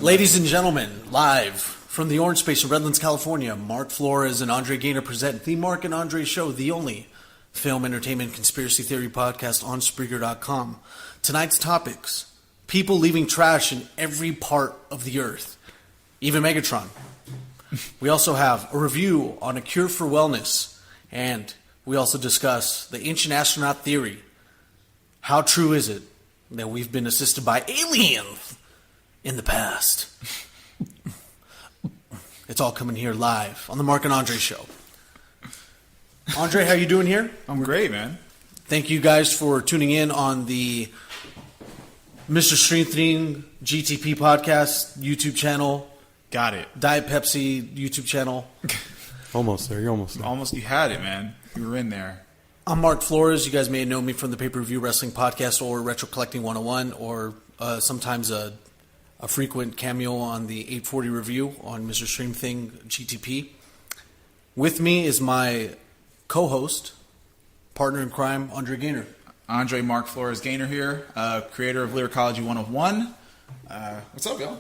Ladies and gentlemen, live from the Orange Space in Redlands, California, Mark Flores and Andre Gaynor present the Mark and Andre Show, the only film, entertainment, conspiracy theory podcast on Spreaker.com. Tonight's topics: people leaving trash in every part of the earth, even Megatron. We also have a review on a cure for wellness, and we also discuss the ancient astronaut theory. How true is it that we've been assisted by aliens in the past? It's all coming here live on the Mark and Andre Show. Andre, how you doing here? I'm great, man. Thank you guys for tuning in on the Mr. Strengthening GTP podcast YouTube channel. Got it. Diet Pepsi YouTube channel. Almost there. You're almost there. Almost. You had it, man. You were in there. I'm Mark Flores. You guys may know me from the Pay-Per-View Wrestling Podcast or Retro Collecting 101, or sometimes a frequent cameo on the 840 review on Mr. Stream Thing GTP. With me is my co-host, partner in crime, Andre Gaynor. Andre Mark Flores Gaynor here, creator of Lyricology 101. What's up, y'all?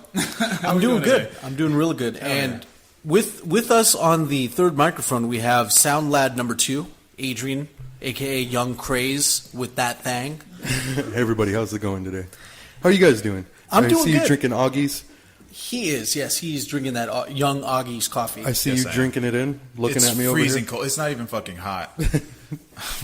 I'm doing good. I'm doing really good. Hell and yeah. with us on the third microphone, we have Sound Lad number 2, Adrian, a.k.a. Young Craze with that thing. Hey, everybody. How's it going today? How are you guys doing? I'm doing I see good. you drinking Augie's. He is, yes. He's drinking that Young Augie's coffee. I see Yes, you I am. drinking it in, looking It's at me over freezing here. cold. It's not even fucking hot.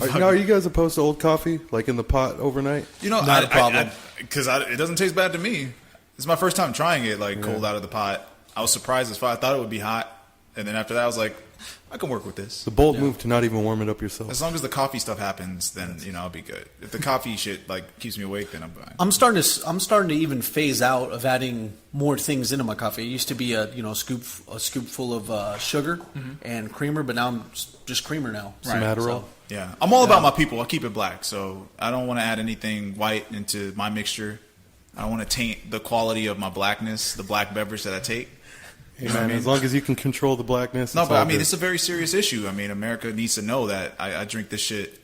Now, are you guys opposed to old coffee, like in the pot overnight? You know, Not a problem. Because it doesn't taste bad to me. It's my first time trying it, like, cold out of the pot. I was surprised as fuck. I thought it would be hot. And then after that, I was like, I can work with this. The bold move to not even warm it up yourself. As long as the coffee stuff happens, then, you know, I'll be good. If the coffee shit, like, keeps me awake, then I'm fine. I'm starting to even phase out of adding more things into my coffee. It used to be a scoopful of sugar and creamer, but now I'm just creamer now. Some Adderall. Yeah, I'm all about my people. I keep it black, so I don't want to add anything white into my mixture. I don't want to taint the quality of my blackness, the black beverage that I take. Hey, man, as long as you can control the blackness. No, it's but all I mean, good. it's a very serious issue. I mean, America needs to know that I drink this shit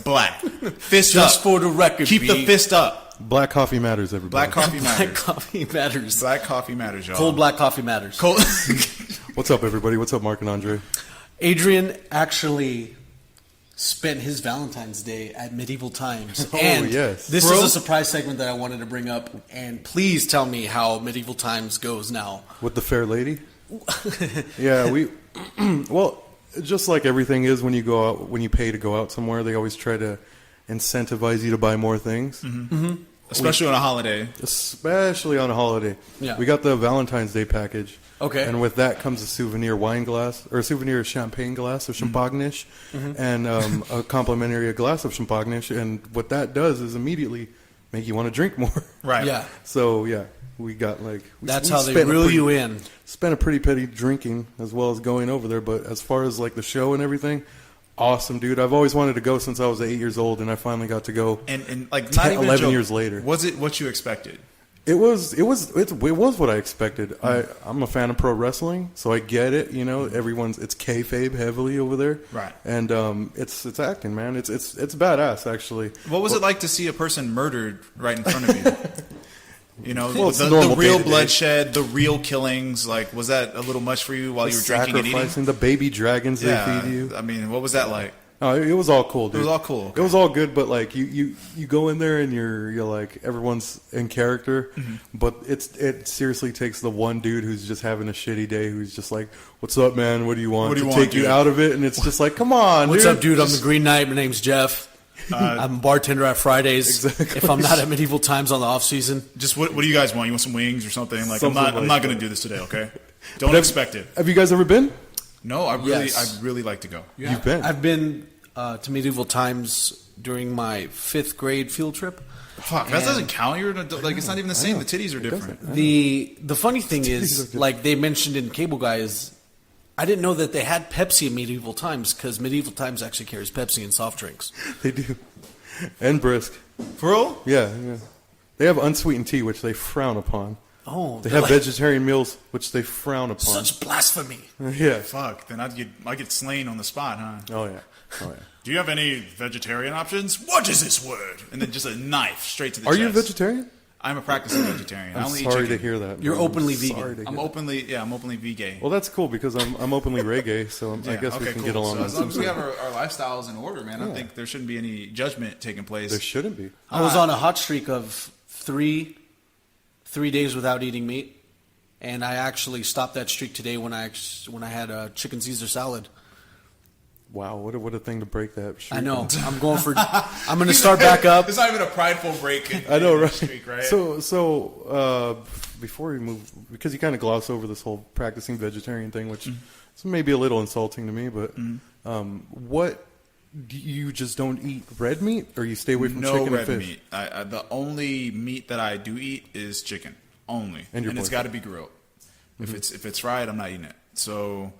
black. Fist Just up. for the record, Keep the B. fist up. Black coffee matters, everybody. Black coffee Black matters. coffee matters. Black coffee matters, y'all. Cold black coffee matters. Cold. What's up, everybody? What's up, Mark and Andre? Adrian actually spent his Valentine's Day at medieval times. Oh, and yes. This Bro. is a surprise segment that I wanted to bring up. And please tell me how medieval times goes now. With the fair lady? Yeah, well, just like everything is when you go out, when you pay to go out somewhere, they always try to incentivize you to buy more things. Especially on a holiday. Especially on a holiday. Yeah. We got the Valentine's Day package. Okay. And with that comes a souvenir wine glass, or a souvenir champagne glass of champagne, and a complimentary glass of champagne. And what that does is immediately make you want to drink more. Right. Yeah. So, yeah, we got like... That's we how they spent a reel pretty- you in. Spent a pretty penny drinking as well as going over there. But as far as like the show and everything, awesome, dude. I've always wanted to go since I was 8 years old, and I finally got to go. And like, not even a 11 joke. years later. Was it what you expected? It was what I expected. I'm a fan of pro wrestling, so I get it. You know, it's kayfabe heavily over there, Right. And it's acting, man. It's badass actually. What was it like to see a person murdered right in front of you? You know, Well, it's the normal real day-to-day. bloodshed, the real killings. Like, was that a little much for you while you were drinking and eating? Sacrificing the baby dragons they feed you. I mean, what was that like? Oh, it was all cool, dude. It was all cool. It was all good, but like you go in there and you're like everyone's in character, but it seriously takes the one dude who's just having a shitty day, who's just like, "What's up, man? What do you want?" What do you to want, take you dude? out of it, and it's just like, "Come on, What's dude. up, dude? I'm the Green Knight. My name's Jeff. I'm a bartender at Fridays. Exactly. If I'm not at medieval times on the off season, Just what do you guys want? You want some wings or something? Like, Something I'm like not going that. to do this today. Okay, don't expect it. Have you guys ever been? No, I'd Yes. really like to go. You've been. I've been to medieval times during my 5th grade field trip. Fuck, that doesn't count. You're an adult. Like, it's not even the same. The titties are different. The funny thing Titties are is, good. like they mentioned in Cable Guys, I didn't know that they had Pepsi in medieval times because medieval times actually carries Pepsi and soft drinks. They do, and brisk. For real? Yeah. They have unsweetened tea, which they frown upon. Oh, They they're have like, vegetarian meals, which they frown upon. such blasphemy. Yeah. Fuck, then I get slain on the spot, huh? Oh yeah. Do you have any vegetarian options? What is this word? And then just a knife straight to the Are chest. you a vegetarian? I'm a practicing vegetarian. I I'm only eat sorry chicken. to hear that. You're man. openly I'm vegan. sorry to hear I'm that. openly vegan. Well, that's cool because I'm openly reggae, so I guess we can get along. So on as long as we some- have our lifestyles in order, man, I Yeah. think there shouldn't be any judgment taking place. There shouldn't be. I was on a hot streak of three days without eating meat, and I actually stopped that streak today when I had a chicken Caesar salad. Wow, what a thing to break that. Streak I know. on. I'm going to start back up. It's not even a prideful break. I know, in right? Streak, right? So before we move, because you kind of gloss over this whole practicing vegetarian thing, which is maybe a little insulting to me, but what do you just don't eat red meat, or you stay away from no chicken red and fish? meat. The only meat that I do eat is chicken only, And your it's pork. got to be grilled. If it's fried, I'm not eating it. So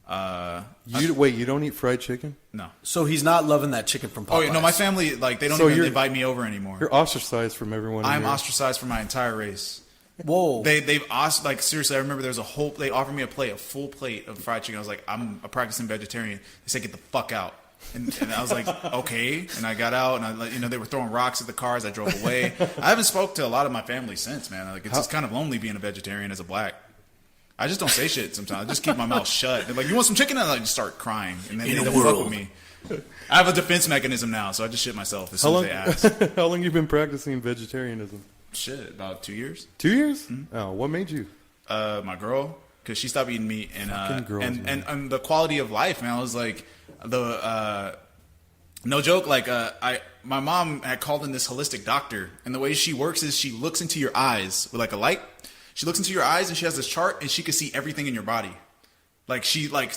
Wait, you don't eat fried chicken? no. So he's not loving that chicken from Popeyes. Oh yeah, no, my family they don't So even you're- invite me over anymore. You're ostracized from everyone. in I'm here. ostracized from my entire race. Whoa. They've asked, like, seriously, I remember they offered me a full plate of fried chicken. I was like, I'm a practicing vegetarian. They said, get the fuck out. And I was like, okay. And I got out, and they were throwing rocks at the cars. I drove away. I haven't spoke to a lot of my family since, man. Like, it's just kind of lonely being a vegetarian as a black. I just don't say shit sometimes. I just keep my mouth shut. They're like, you want some chicken? And I just start crying. And then they don't fuck with me. I have a defense mechanism now, so I just shit myself as soon as they ask. How long you been practicing vegetarianism? Shit, about 2 years. 2 years? Oh, what made you? My girl, because she stopped eating meat, and Fucking girls, and the quality of life, man. I was like, no joke, like my mom had called in this holistic doctor, and the way she works is she looks into your eyes with like a light. She looks into your eyes, and she has this chart, and she can see everything in your body. Like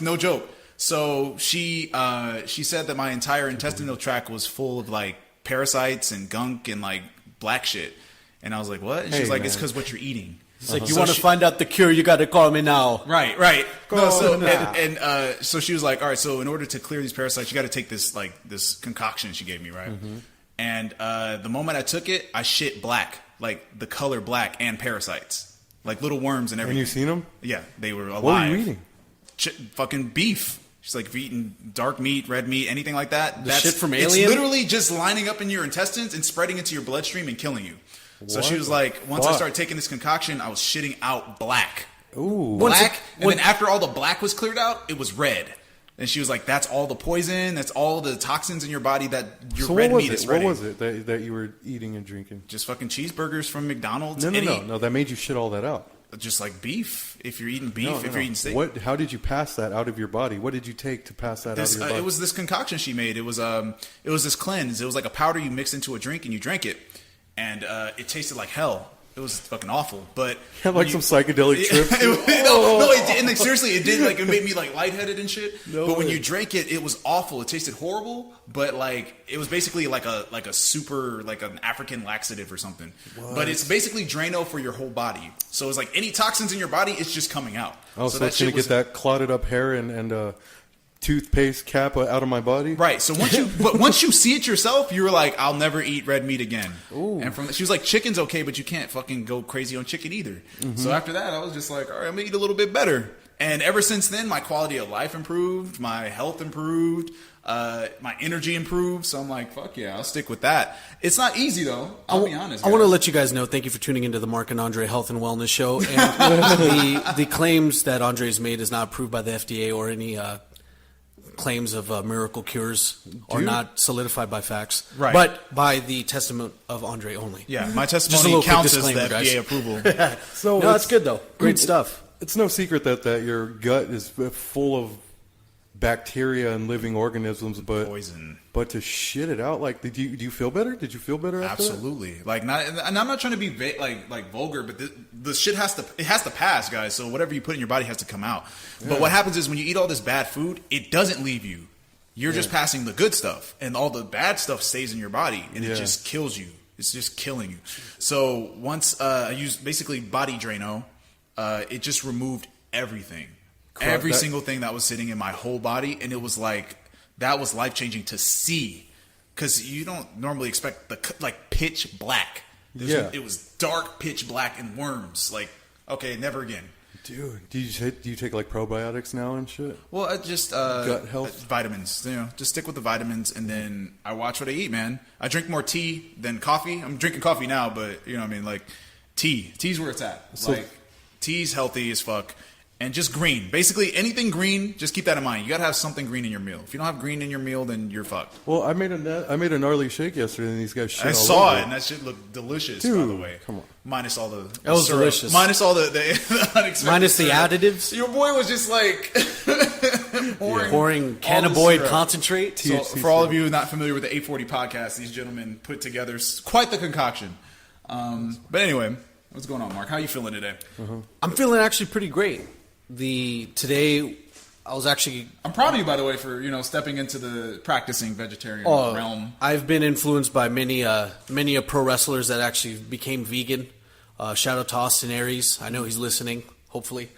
no joke. So she said that my entire intestinal tract was full of like parasites and gunk and like black shit. And I was like, what? And she was Hey, like, man. it's because what you're eating. It's like, you So want to she- find out the cure, you got to call me now. Right. No, so so she was like, all right, so in order to clear these parasites, you got to take this concoction she gave me, right? And the moment I took it, I shit black, like the color black, and parasites, like little worms and And everything. you seen them? Yeah, they were alive. What were you eating? Fucking beef. She's like, if you're eating dark meat, red meat, anything like that, The shit from It's Alien? literally just lining up in your intestines and spreading into your bloodstream and killing you. So she What was the like, once I fuck? started taking this concoction, I was shitting out black. Ooh. Black, and then after all the black was cleared out, it was red. And she was like, that's all the poison, that's all the toxins in your body that your So red what was meat it? is What spreading. was it that you were eating and drinking? Just fucking cheeseburgers from McDonald's. No. That made you shit all that out. Just like beef. If you're eating beef, No, if you're eating steak. What? How did you pass that out of your body? What did you take to pass that out of your body? It was this concoction she made. It was this cleanse. It was like a powder you mix into a drink and you drank it, and it tasted like hell. It was fucking awful. But Had like some psychedelic trips. it did. And like, seriously, it did. Like it made me like lightheaded and shit. No but when way. you drank it, it was awful. It tasted horrible. But like it was basically like a super like an African laxative or something. But it's basically Drano for your whole body. So it's like any toxins in your body, it's just coming out. Oh, so that it's gonna shit was- get that clotted up hair and toothpaste cap out of my body. Right. So once you see it yourself, you were like, I'll never eat red meat again. Ooh. And she was like, chicken's okay, but you can't fucking go crazy on chicken either. So after that, I was just like, all right, I'm gonna eat a little bit better. And ever since then, my quality of life improved, my health improved, my energy improved. So I'm like, fuck yeah, I'll stick with that. It's not easy though. I'll be honest. I want to guys. let you guys know, thank you for tuning into the Mark and Andre Health and Wellness Show. And the claims that Andre's made is not approved by the FDA or any claims of miracle cures are Dude. not solidified by facts, Right. but by the testament of Andre only. Yeah, my Just a testimony little quick counts as the disclaimer, guys. FDA approval. So No, that's good though. Great stuff. It's no secret that your gut is full of bacteria and living organisms, but Poison. But to shit it out, like, do you feel better? Did you feel better after that? Absolutely. Like not, and I'm not trying to be like vulgar, but the shit has to pass, guys. So whatever you put in your body has to come out. But what happens is when you eat all this bad food, it doesn't leave you. You're just passing the good stuff, and all the bad stuff stays in your body, and it just kills you. It's just killing you. So once I used basically body Drano, it just removed everything, every single thing that was sitting in my whole body, and it was like that was life changing to see, because you don't normally expect the pitch black. It was dark pitch black and worms. Like, okay, never again. Dude, do you take like probiotics now and shit? Well, I just Gut health? vitamins. Just stick with the vitamins, and then I watch what I eat, man. I drink more tea than coffee. I'm drinking coffee now, but you know what I mean, like tea. Tea's where it's at. So- like tea's healthy as fuck. And just green. Basically, anything green, just keep that in mind. You gotta have something green in your meal. If you don't have green in your meal, then you're fucked. Well, I made a gnarly shake yesterday, and these guys shit I all saw over it, and that shit looked delicious, by Dude, the way. come on. Minus all the That was syrup. delicious. Minus all the unexpected Minus the syrup. additives? Your boy was just like Pouring all the cannabinoid syrup. concentrate. So, THC for all of syrup. you not familiar with the 840 podcast, these gentlemen put together quite the concoction. But anyway, what's going on, Mark? How you feeling today? I'm feeling actually pretty great. Today, I was actually. I'm proud of you, by the way, for stepping into the practicing vegetarian realm. I've been influenced by many pro wrestlers that actually became vegan. Shout out to Austin Aries. I know he's listening. Hopefully,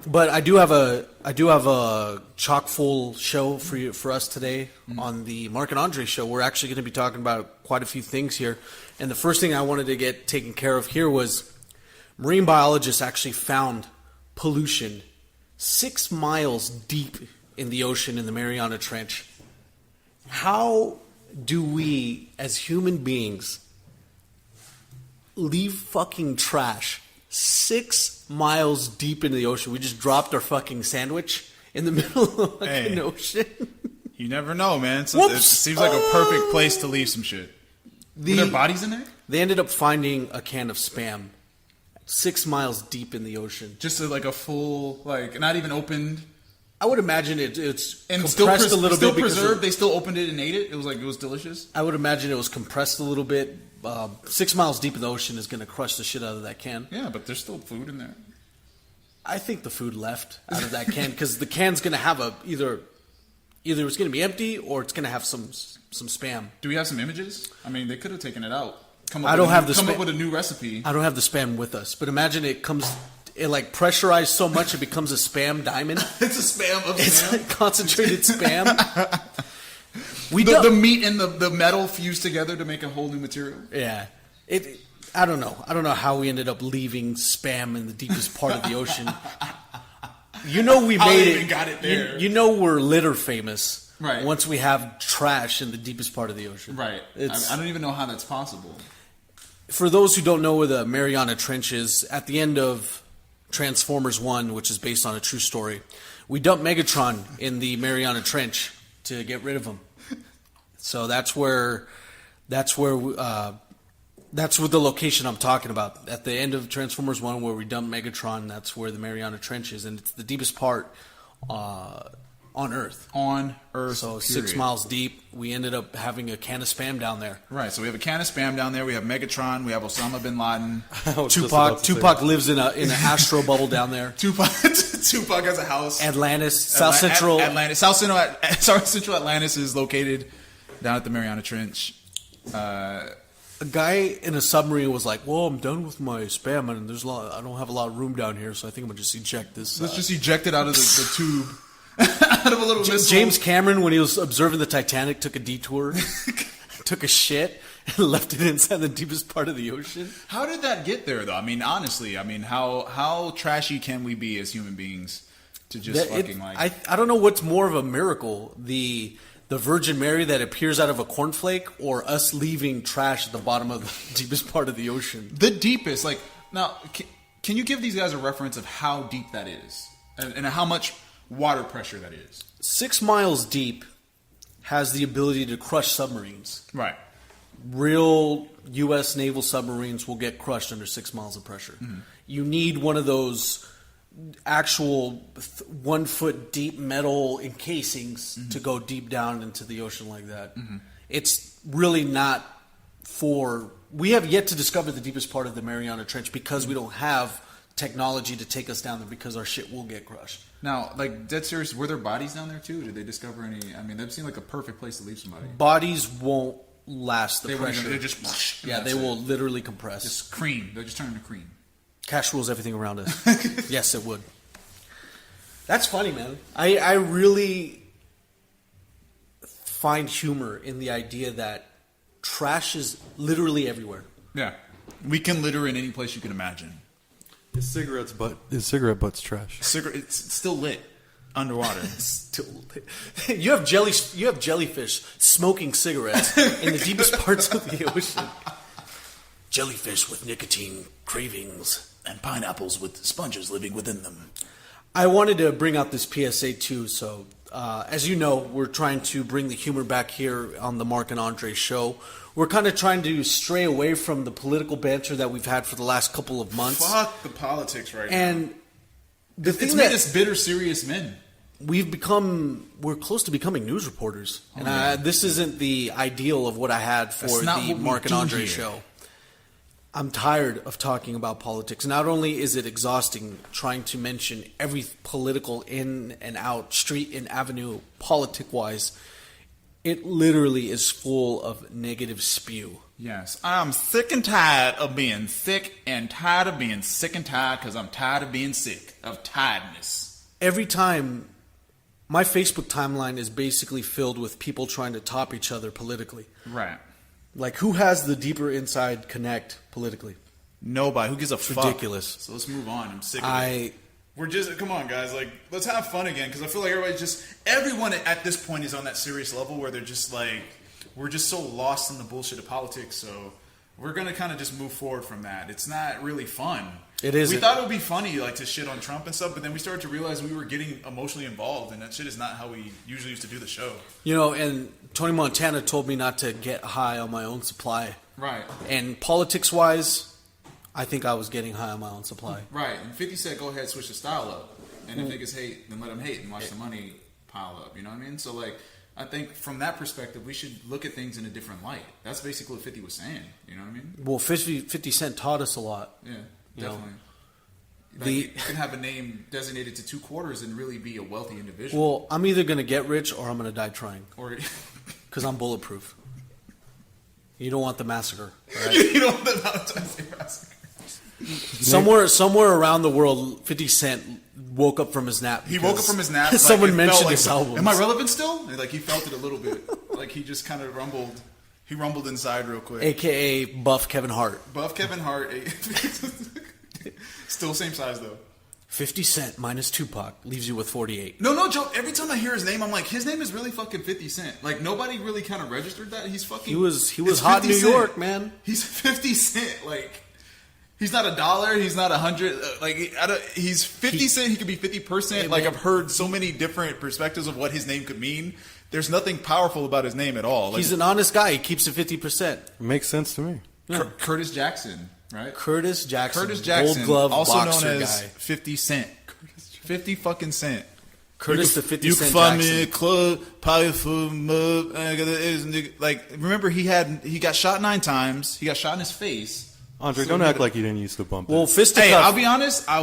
but I do have a chock full show for us today on the Mark and Andre show. We're actually going to be talking about quite a few things here, and the first thing I wanted to get taken care of here was marine biologists actually found pollution 6 miles deep in the ocean in the Mariana Trench. How do we, as human beings, leave fucking trash 6 miles deep into the ocean? We just dropped our fucking sandwich in the middle of the fucking ocean. You never know, man. It Whoops. seems like a perfect place to leave some shit. Were there bodies in there? They ended up finding a can of Spam 6 miles deep in the ocean. Just like a full, like not even opened. I would imagine it's And still, compressed a little still bit. preserved. They still opened it and ate it. It was delicious. I would imagine it was compressed a little bit. 6 miles deep in the ocean is going to crush the shit out of that can. Yeah, but there's still food in there. I think the food left out of that can because the can's going to have either it's going to be empty or it's going to have some Spam. Do we have some images? I mean, they could have taken it out. Come I don't have the come Spam. up with a new recipe. I don't have the Spam with us, but imagine it like pressurized so much it becomes a Spam diamond. It's a Spam of It's Spam. like concentrated Spam. The meat and the metal fused together to make a whole new material. Yeah. I don't know. I don't know how we ended up leaving Spam in the deepest part of the ocean. We How made they it. even got it there. We're litter famous. Right. Once we have trash in the deepest part of the ocean. Right. I don't even know how that's possible. For those who don't know where the Mariana Trench is, at the end of Transformers 1, which is based on a true story, we dumped Megatron in the Mariana Trench to get rid of him. So that's where the location I'm talking about. At the end of Transformers 1 where we dumped Megatron, that's where the Mariana Trench is, and it's the deepest part on Earth. On Earth. So period. 6 miles deep, we ended up having a can of Spam down there. Right. So we have a can of Spam down there. We have Megatron. We have Osama bin Laden. I was just about to say Tupac lives in an astro bubble down there. Tupac has a house. Atlantis, South Central. Atlantis. South Central Atlantis is located down at the Mariana Trench. A guy in a submarine was like, "Well, I'm done with my Spam, and I don't have a lot of room down here, so I think I'm gonna just eject this." Let's just eject it out of the tube. Out of a little missile. James Cameron, when he was observing the Titanic, took a detour, took a shit, and left it inside the deepest part of the ocean. How did that get there, though? I mean, honestly, how trashy can we be as human beings to just I don't know what's more of a miracle: the Virgin Mary that appears out of a cornflake, or us leaving trash at the bottom of the deepest part of the ocean. The deepest, now, can you give these guys a reference of how deep that is, and how much water pressure that is? 6 miles deep has the ability to crush submarines. Right. Real U.S. naval submarines will get crushed under 6 miles of pressure. Mm-hmm. You need one of those actual 1 foot deep metal encasings to go deep down into the ocean like that. Mm-hmm. It's really not we have yet to discover the deepest part of the Mariana Trench because we don't have technology to take us down there because our shit will get crushed. Now, dead serious, were there bodies down there too? Did they discover any? I mean, that seemed like a perfect place to leave somebody. Bodies won't last the pressure. They just whoosh, they will literally compress. Just cream. They just turn into cream. Cash rules everything around us. Yes, it would. That's funny, man. I really find humor in the idea that trash is literally everywhere. Yeah. We can litter in any place you can imagine. His cigarette butt's trash. It's still lit underwater. You have jellyfish smoking cigarettes in the deepest parts of the ocean. Jellyfish with nicotine cravings And pineapples with sponges living within them. I wanted to bring out this PSA too. So, as you know, we're trying to bring the humor back here on the Mark and Andre show. We're kind of trying to stray away from the political banter that we've had for the last couple of months. Fuck the politics right now. And the thing It's that made us bitter, serious men. we're close to becoming news reporters. And this isn't the ideal of what I had for That's not the what we Mark and do Andre here. show. I'm tired of talking about politics. Not only is it exhausting trying to mention every political in and out, street and avenue, politic-wise, it literally is full of negative spew. Yes. I'm sick and tired of being sick and tired of being sick and tired because I'm tired of being sick, of tiredness. Every time, my Facebook timeline is basically filled with people trying to top each other politically. Right. Like, who has the deeper inside connect politically? Nobody. Who gives a fuck? Ridiculous. So let's move on. I'm sick of it. We're just, come on, guys. Like, let's have fun again because I feel like everyone at this point is on that serious level where they're just like, we're just so lost in the bullshit of politics. So we're going to kind of just move forward from that. It's not really fun. It isn't. We thought it would be funny, like, to shit on Trump and stuff, but then we started to realize we were getting emotionally involved, and that shit is not how we usually used to do the show. You know, and Tony Montana told me not to get high on my own supply. Right. And politics-wise, I think I was getting high on my own supply. Right. And 50 said, go ahead, switch the style up. And if niggas hate, then let them hate and watch the money pile up. You know what I mean? So, like, I think from that perspective, we should look at things in a different light. That's basically what 50 was saying. You know what I mean? Well, 50 Cent taught us a lot. Yeah, You know, definitely. Like, you can have a name designated to 2 quarters and really be a wealthy individual. Well, I'm either going to get rich or I'm going to die trying. Or Because I'm bulletproof. You don't want the massacre. Right? you don't want the Valentine's Day massacre. Somewhere around the world, 50 Cent woke up from his nap. He woke up from his nap. Someone it felt mentioned like, his album. Am I relevant still? And, like, he felt it a little bit. Like, he just kind of rumbled. He rumbled inside real quick. AKA Buff Kevin Hart. Buff Kevin Hart. Still same size, though. 50 Cent minus Tupac leaves you with 48. No joke. Every time I hear his name, I'm like, his name is really fucking 50 Cent. Like, nobody really kind of registered that. He's fucking... He was it's hot in 50 New Cent. York, man. He's 50 Cent. Like, he's not $1. He's not 100. Like, he's 50 Cent. He could be 50%. Like, I've heard so many different perspectives of what his name could mean. There's nothing powerful about his name at all. Like, He's an honest guy. He keeps it 50%. Makes sense to me. Yeah. Curtis Jackson, right? Curtis Jackson. Curtis Jackson, Gold glove also boxer known as guy. 50 Cent. 50 fucking cent. Curtis the 50 you Cent can find Jackson. me in a club, powerful move. Like, remember, he got shot 9 times. He got shot in his face. Andre, So don't he act had- like you didn't use the bump. Well, there. fisticuff. Hey, I'll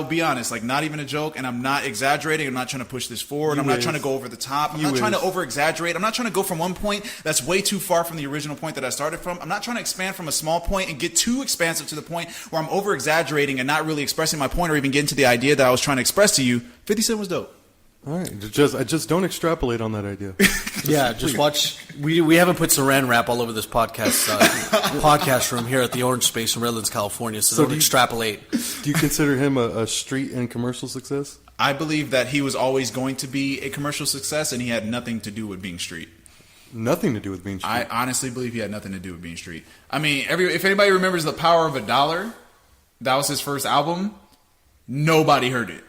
be honest. Like, not even a joke, and I'm not exaggerating. I'm not trying to push this forward. You I'm not is. trying to go over the top. I'm You not trying to is. over-exaggerate. I'm not trying to go from one point that's way too far from the original point that I started from. I'm not trying to expand from a small point and get too expansive to the point where I'm over-exaggerating and not really expressing my point or even getting to the idea that I was trying to express to you. 50 Cent was dope. All right, just don't extrapolate on that idea. Yeah, just watch. We haven't put saran wrap all over this podcast room here at the Orange Space in Redlands, California. So don't extrapolate. Do you consider him a street and commercial success? I believe that he was always going to be a commercial success, and he had nothing to do with being street. Nothing to do with being street. I honestly believe he had nothing to do with being street. I mean, if anybody remembers The Power of a Dollar, that was his first album. Nobody heard it.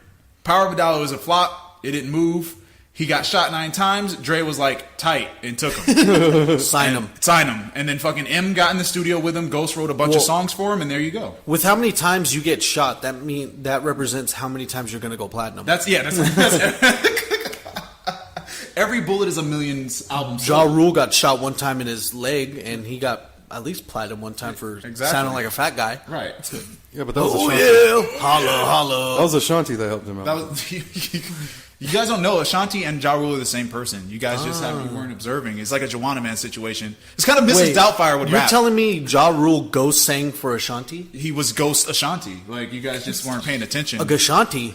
Power of a Dollar was a flop. It didn't move. He got shot 9 times. Dre was like, tight, and took him. Sign him. Sign him. And then fucking M got in the studio with him. Ghost wrote a bunch of songs for him, and there you go. With how many times you get shot, that represents how many times you're going to go platinum. That's every bullet is a Millions album. Ja Rule got shot one time in his leg, and he got at least platinum one time for sounding like a fat guy. Right. Yeah, but that was Oh, Ashanti. yeah. Holla, holla. That was Ashanti that helped him out. That was, you guys don't know, Ashanti and Ja Rule are the same person. You guys just you weren't observing. It's like a Joanna Man situation. It's kind of Mrs. Wait, Doubtfire with you're rap. telling me Ja Rule ghost sang for Ashanti? He was Ghost Ashanti. Like, you guys just weren't paying attention. A Gashanti?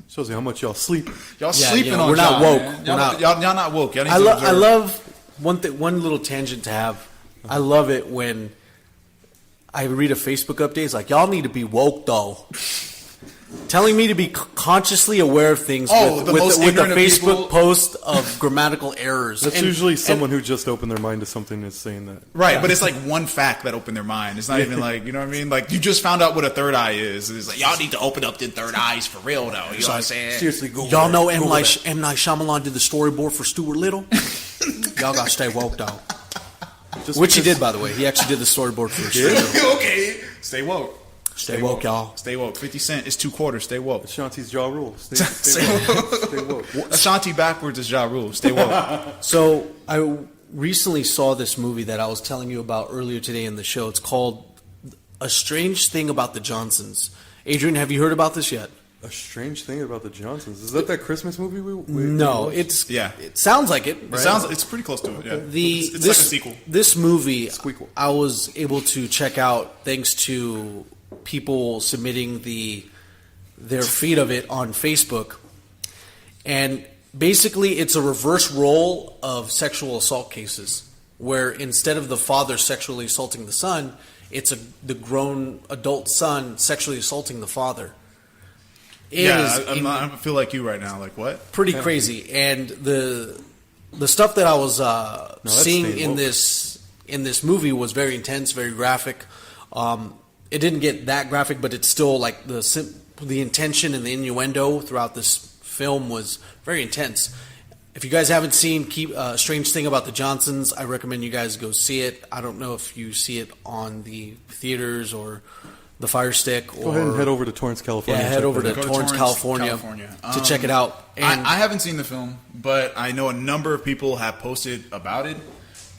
Shows you how much y'all sleep. Y'all Yeah, sleeping you know, on we're not Ja, woke. man. We're not- Y'all not woke. Y'all need I to love observe. one little tangent to have. I love it when I read a Facebook update. It's like, y'all need to be woke, though. Telling me to be consciously aware of things with a Facebook post of grammatical errors. That's usually someone who just opened their mind to something is saying that. Right, yeah. But it's like one fact that opened their mind. It's not even like, you know what I mean? Like, you just found out what a third eye is. It's like, y'all need to open up the third eyes for real, though. You know what I'm saying? Seriously, Google y'all know M. Night Shyamalan did the storyboard for Stuart Little? Y'all got to stay woke, though. Which he did, by the way. He actually did the storyboard for Stuart Little. Okay. Stay woke. Stay woke, y'all. Stay woke. 50 Cent is 2 quarters. Stay woke. Ashanti's Ja Rule. Stay woke. Stay woke. Ashanti backwards is Ja Rule. Stay woke. So I recently saw this movie that I was telling you about earlier today in the show. It's called A Strange Thing About the Johnsons. Adrian, have you heard about this yet? A Strange Thing About the Johnsons. Is that Christmas movie No, we it's yeah. It sounds like it. Right? It's pretty close to it. Yeah. It's like a sequel. This movie, Squeakle. I was able to check out thanks to people submitting their feed of it on Facebook, and basically it's a reverse role of sexual assault cases, where instead of the father sexually assaulting the son, it's the grown adult son sexually assaulting the father. I feel like you right now. Like what? Pretty crazy, and the stuff that I was seeing in this movie was very intense, very graphic. It didn't get that graphic, but it's still like the intention and the innuendo throughout this film was very intense. If you guys haven't seen Strange Thing About the Johnsons, I recommend you guys go see it. I don't know if you see it on the theaters or the Fire Stick. Go ahead and head over to Torrance, California. Yeah, head over to Torrance, California to check it out. And I haven't seen the film, but I know a number of people have posted about it.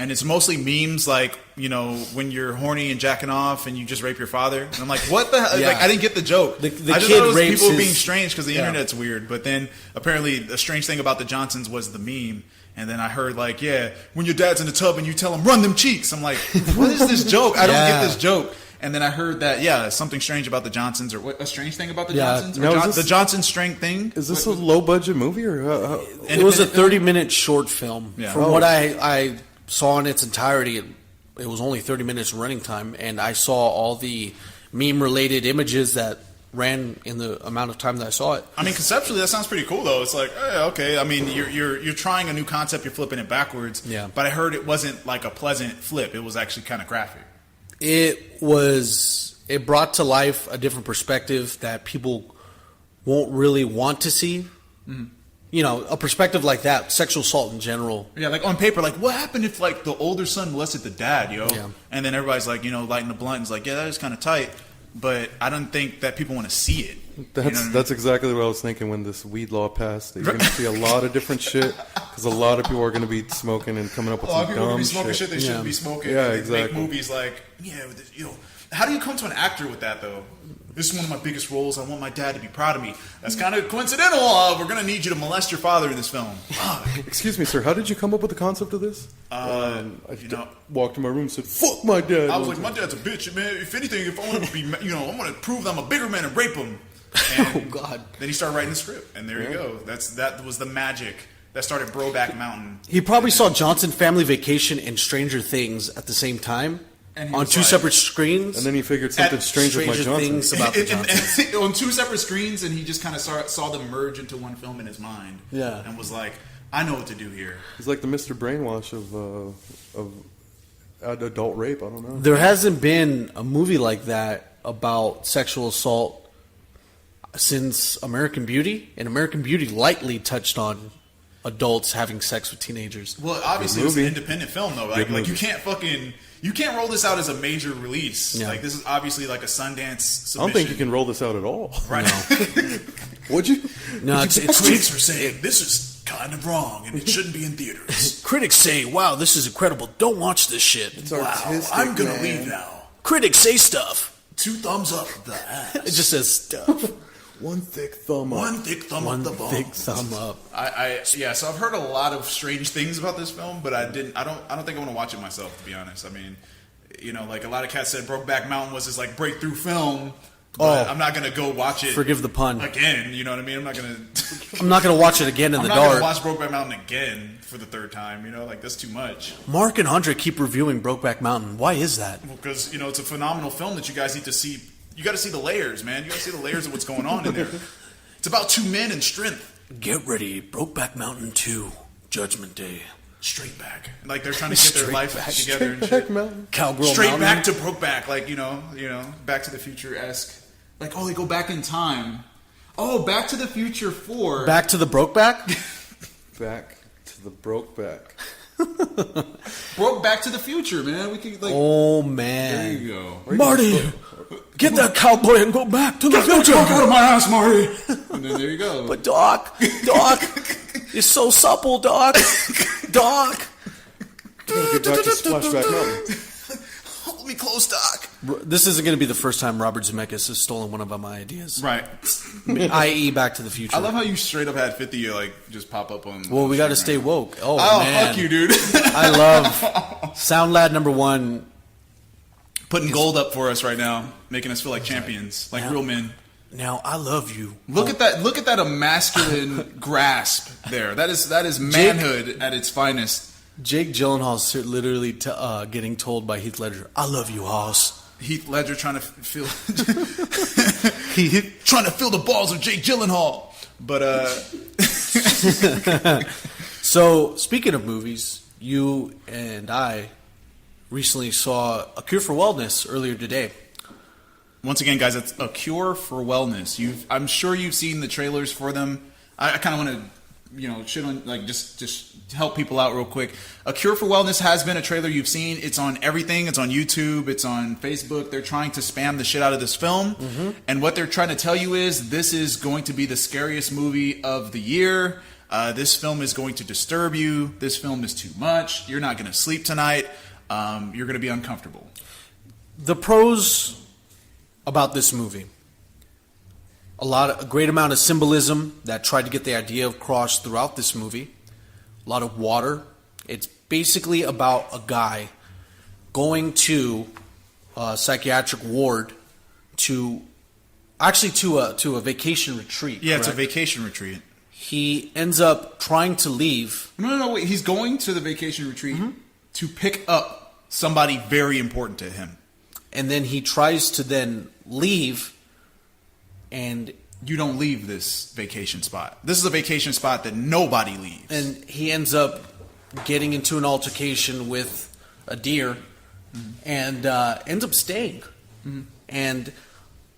And it's mostly memes like, you know, when you're horny and jacking off and you just rape your father. And I'm like, what the hell? Yeah. Like, I didn't get the joke. The I just kid thought it was rapes people his... being strange because the internet's weird. But then apparently the strange thing about the Johnsons was the meme. And then I heard like, yeah, when your dad's in the tub and you tell him, run them cheeks. I'm like, what is this joke? I don't get this joke. And then I heard that, something strange about the Johnsons, or what, a strange thing about the Johnsons? The Johnson strange thing? Is this a low-budget movie? Or It was a 30-minute short film. Yeah. From what I saw in its entirety, it was only 30 minutes running time, and I saw all the meme-related images that ran in the amount of time that I saw it. I mean, conceptually, that sounds pretty cool, though. It's like, okay. I mean, you're trying a new concept. You're flipping it backwards. Yeah. But I heard it wasn't like a pleasant flip. It was actually kind of graphic. It brought to life a different perspective that people won't really want to see. Mm-hmm. You know, a perspective like that, sexual assault in general. Yeah, like on paper, like what happened if like the older son molested the dad, yo? Yeah. And then everybody's like, you know, lighting the blunt and is like, yeah, that is kind of tight. But I don't think that people want to see it. That's exactly what I was thinking when this weed law passed. You're going to see a lot of different shit because a lot of people are going to be smoking and coming up with some dumb shit. A lot of people are going to be smoking shit they shouldn't be smoking. Yeah, exactly. Make movies like, you know, how do you come to an actor with that though? This is one of my biggest roles. I want my dad to be proud of me. That's kind of coincidental. We're going to need you to molest your father in this film. Excuse me, sir. How did you come up with the concept of this? I walked in my room and said, fuck my dad. I was like, my dad's a bitch, man. If anything, if I want to be, you know, I want to prove I'm a bigger man and rape him. And oh, God. Then he started writing the script. And there you go. That was the magic that started Brokeback Mountain. He probably saw Johnson Family Vacation and Stranger Things at the same time. On two separate screens. And then he figured something strange with my Johnson. About the Johnsons. On two separate screens, and he just kind of saw them merge into one film in his mind. Yeah. And was like, I know what to do here. He's like the Mr. Brainwash of adult rape. I don't know. There hasn't been a movie like that about sexual assault since American Beauty. And American Beauty lightly touched on adults having sex with teenagers. Well, obviously, it's an independent film, though. Like you can't roll this out as a major release. Yeah. Like, this is obviously like a Sundance submission. I don't think you can roll this out at all. Right. No. Would you? No, critics are saying this is kind of wrong and it shouldn't be in theaters. Critics say, wow, this is incredible. Don't watch this shit. It's wow, artistic, I'm going to leave now. Critics say stuff. 2 thumbs up the ass. It just says stuff. One thick thumb up. One thick thumb up the bum. Thick thumb up. So I've heard a lot of strange things about this film, but I don't think I want to watch it myself, to be honest. I mean, you know, like a lot of cats said Brokeback Mountain was his like breakthrough film. But I'm not gonna go watch it. Forgive the pun. Again, you know what I mean? I'm not gonna I'm not going to watch it again in I'm the not going to dark. watch Brokeback Mountain again for the third time. You know, like that's too much. Mark and Andre keep reviewing Brokeback Mountain. Why is that? Because you know it's a phenomenal film that you guys need to see. You got to see the layers, man. You got to see the layers of what's going on in there. It's about two men and strength. Get ready, Brokeback Mountain 2, Judgment Day. Straight back, like they're trying to get their life together and Back shit. Mountain. Cowgirl Straight Mountain. back to Brokeback, like you know, Back to the Future esque. Like they go back in time. Oh, Back to the Future 4. Back to the Brokeback? Back to the Brokeback. Broke Back to the Future, man. We could like. Oh, There man. you go. Marty, get that cowboy and go back to the future. Out of my ass, Marty. And then there you go. But Doc, you're so supple, Doc. Doc. Get back to Splashback Mountain. Hold me close, Doc. This isn't going to be the first time Robert Zemeckis has stolen one of my ideas. Right. I.e. Back to the Future. I love how you straight up had 50 like just pop up on. Well, we got to screen stay right woke. now. Oh, man. Fuck you, dude. I love Sound Lad number 1. Putting gold up for us right now, making us feel like champions, like real men. Now, I love you. Look at that! Look at that masculine grasp there. That is manhood at its finest. Jake Gyllenhaal's literally getting told by Heath Ledger, I love you, Hoss. Heath Ledger trying to feel trying to feel the balls of Jake Gyllenhaal. But So, speaking of movies, you and I recently saw A Cure for Wellness earlier today. once again, guys, it's A Cure for Wellness. I'm sure you've seen the trailers for them. I kind of want to, shit on like just help people out real quick. A Cure for Wellness has been a trailer you've seen. It's on everything. It's on YouTube. It's on Facebook. They're trying to spam the shit out of this film, and what they're trying to tell you is this is going to be the scariest movie of the year. This film is going to disturb you. This film is too much. You're not going to sleep tonight. You're going to be uncomfortable. The pros about this movie. A great amount of symbolism that tried to get the idea across throughout this movie. A lot of water. It's basically about a guy going to a psychiatric ward to a vacation retreat. Yeah, it's a correct? vacation retreat. He ends up trying to leave. No, wait. He's going to the vacation retreat to pick up somebody very important to him. And then he tries to then leave, and You don't leave this vacation spot. This is a vacation spot that nobody leaves. he ends up getting into an altercation with a deer, and ends up staying. And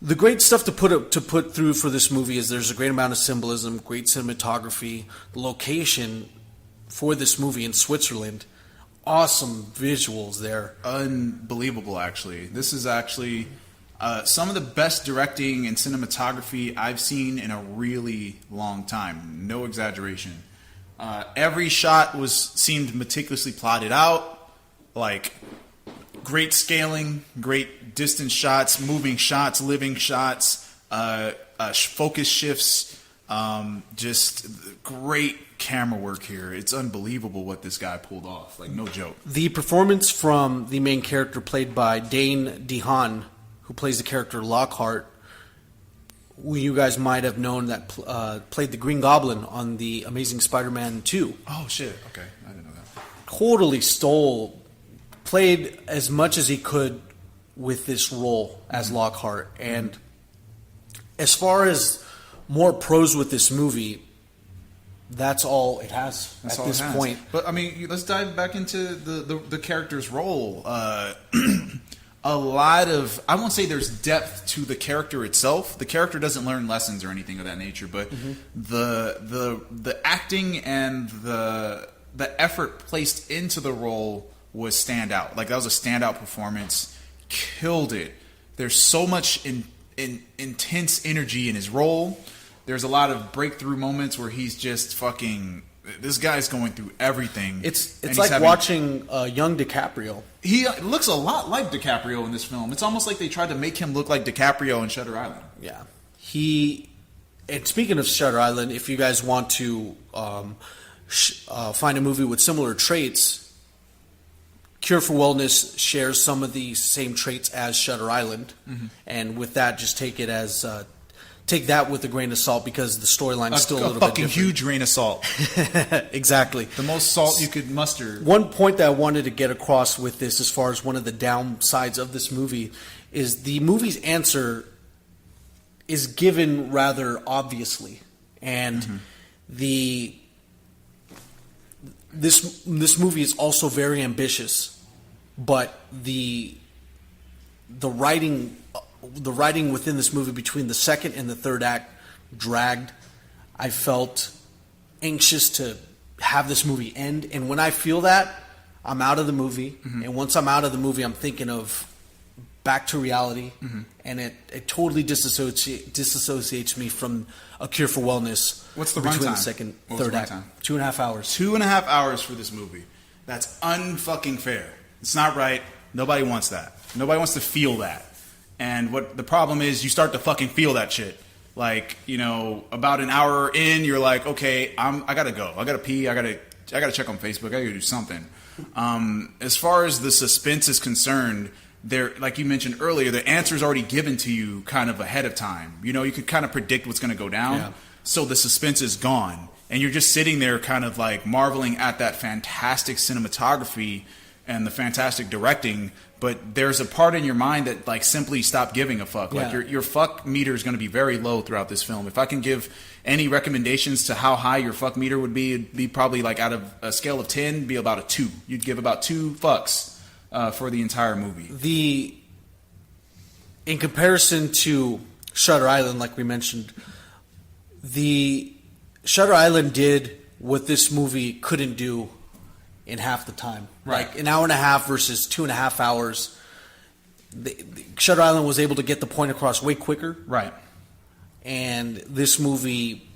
the great stuff to put through for this movie is there's a great amount of symbolism, great cinematography, the location for this movie in Switzerland. Awesome visuals there. Unbelievable, actually. This is actually some of the best directing and cinematography I've seen in a really long time. No exaggeration. Every shot seemed meticulously plotted out. Like, great scaling, great distance shots, moving shots, living shots, focus shifts, just great camera work here. It's unbelievable what this guy pulled off. Like, no joke. The performance from the main character played by Dane DeHaan, who plays the character Lockhart, who you guys might have known that played the Green Goblin on the Amazing Spider-Man 2. Oh, shit. Okay. I didn't know that. Totally played as much as he could with this role as Lockhart. And as far as more pros with this movie, that's all it has at this point. But I mean, let's dive back into the character's role. A lot of, I won't say there's depth to the character itself. The character doesn't learn lessons or anything of that nature, but the acting and the effort placed into the role was standout. Like, that was a standout performance. Killed it. There's so much intense energy in his role. There's a lot of breakthrough moments where he's just fucking. This guy's going through everything. It's like watching young DiCaprio. He looks a lot like DiCaprio in this film. It's almost like they tried to make him look like DiCaprio in Shutter Island. Yeah. And speaking of Shutter Island, if you guys want to find a movie with similar traits, Cure for Wellness shares some of the same traits as Shutter Island. And with that, just take it as take that with a grain of salt because the storyline is still a little bit fucking different. huge grain of salt. Exactly. The most salt you could muster. One point that I wanted to get across with this, as far as one of the downsides of this movie, is the movie's answer is given rather obviously, and this movie is also very ambitious, but the writing within this movie between the second and the third act dragged. I felt anxious to have this movie end, and when I feel that, I'm out of the movie. And once I'm out of the movie, I'm thinking of back to reality, and it totally disassociates me from A Cure for Wellness. What's the between runtime? the second, What was third the act? runtime? 2.5 hours. 2.5 hours for this movie. That's unfucking fair. It's not right. Nobody wants that. Nobody wants to feel that. And what the problem is, you start to fucking feel that shit. Like, you know, about an hour in, you're like, okay, I gotta go. I gotta pee. I gotta check on Facebook. I gotta do something. As far as the suspense is concerned, there, like you mentioned earlier, the answer is already given to you kind of ahead of time. You know, you could kind of predict what's going to go down. Yeah. So the suspense is gone. And you're just sitting there kind of like marveling at that fantastic cinematography and the fantastic directing. But there's a part in your mind that like simply stop giving a fuck. Yeah. Like your fuck meter is going to be very low throughout this film. If I can give any recommendations to how high your fuck meter would be, it'd be probably like out of a scale of 10, it'd be about a 2. You'd give about 2 fucks for the entire movie. In comparison to Shutter Island, like we mentioned, the Shutter Island did what this movie couldn't do in half the time. Right. Like an hour and a half versus 2.5 hours. Shutter Island was able to get the point across way quicker. Right. And this movie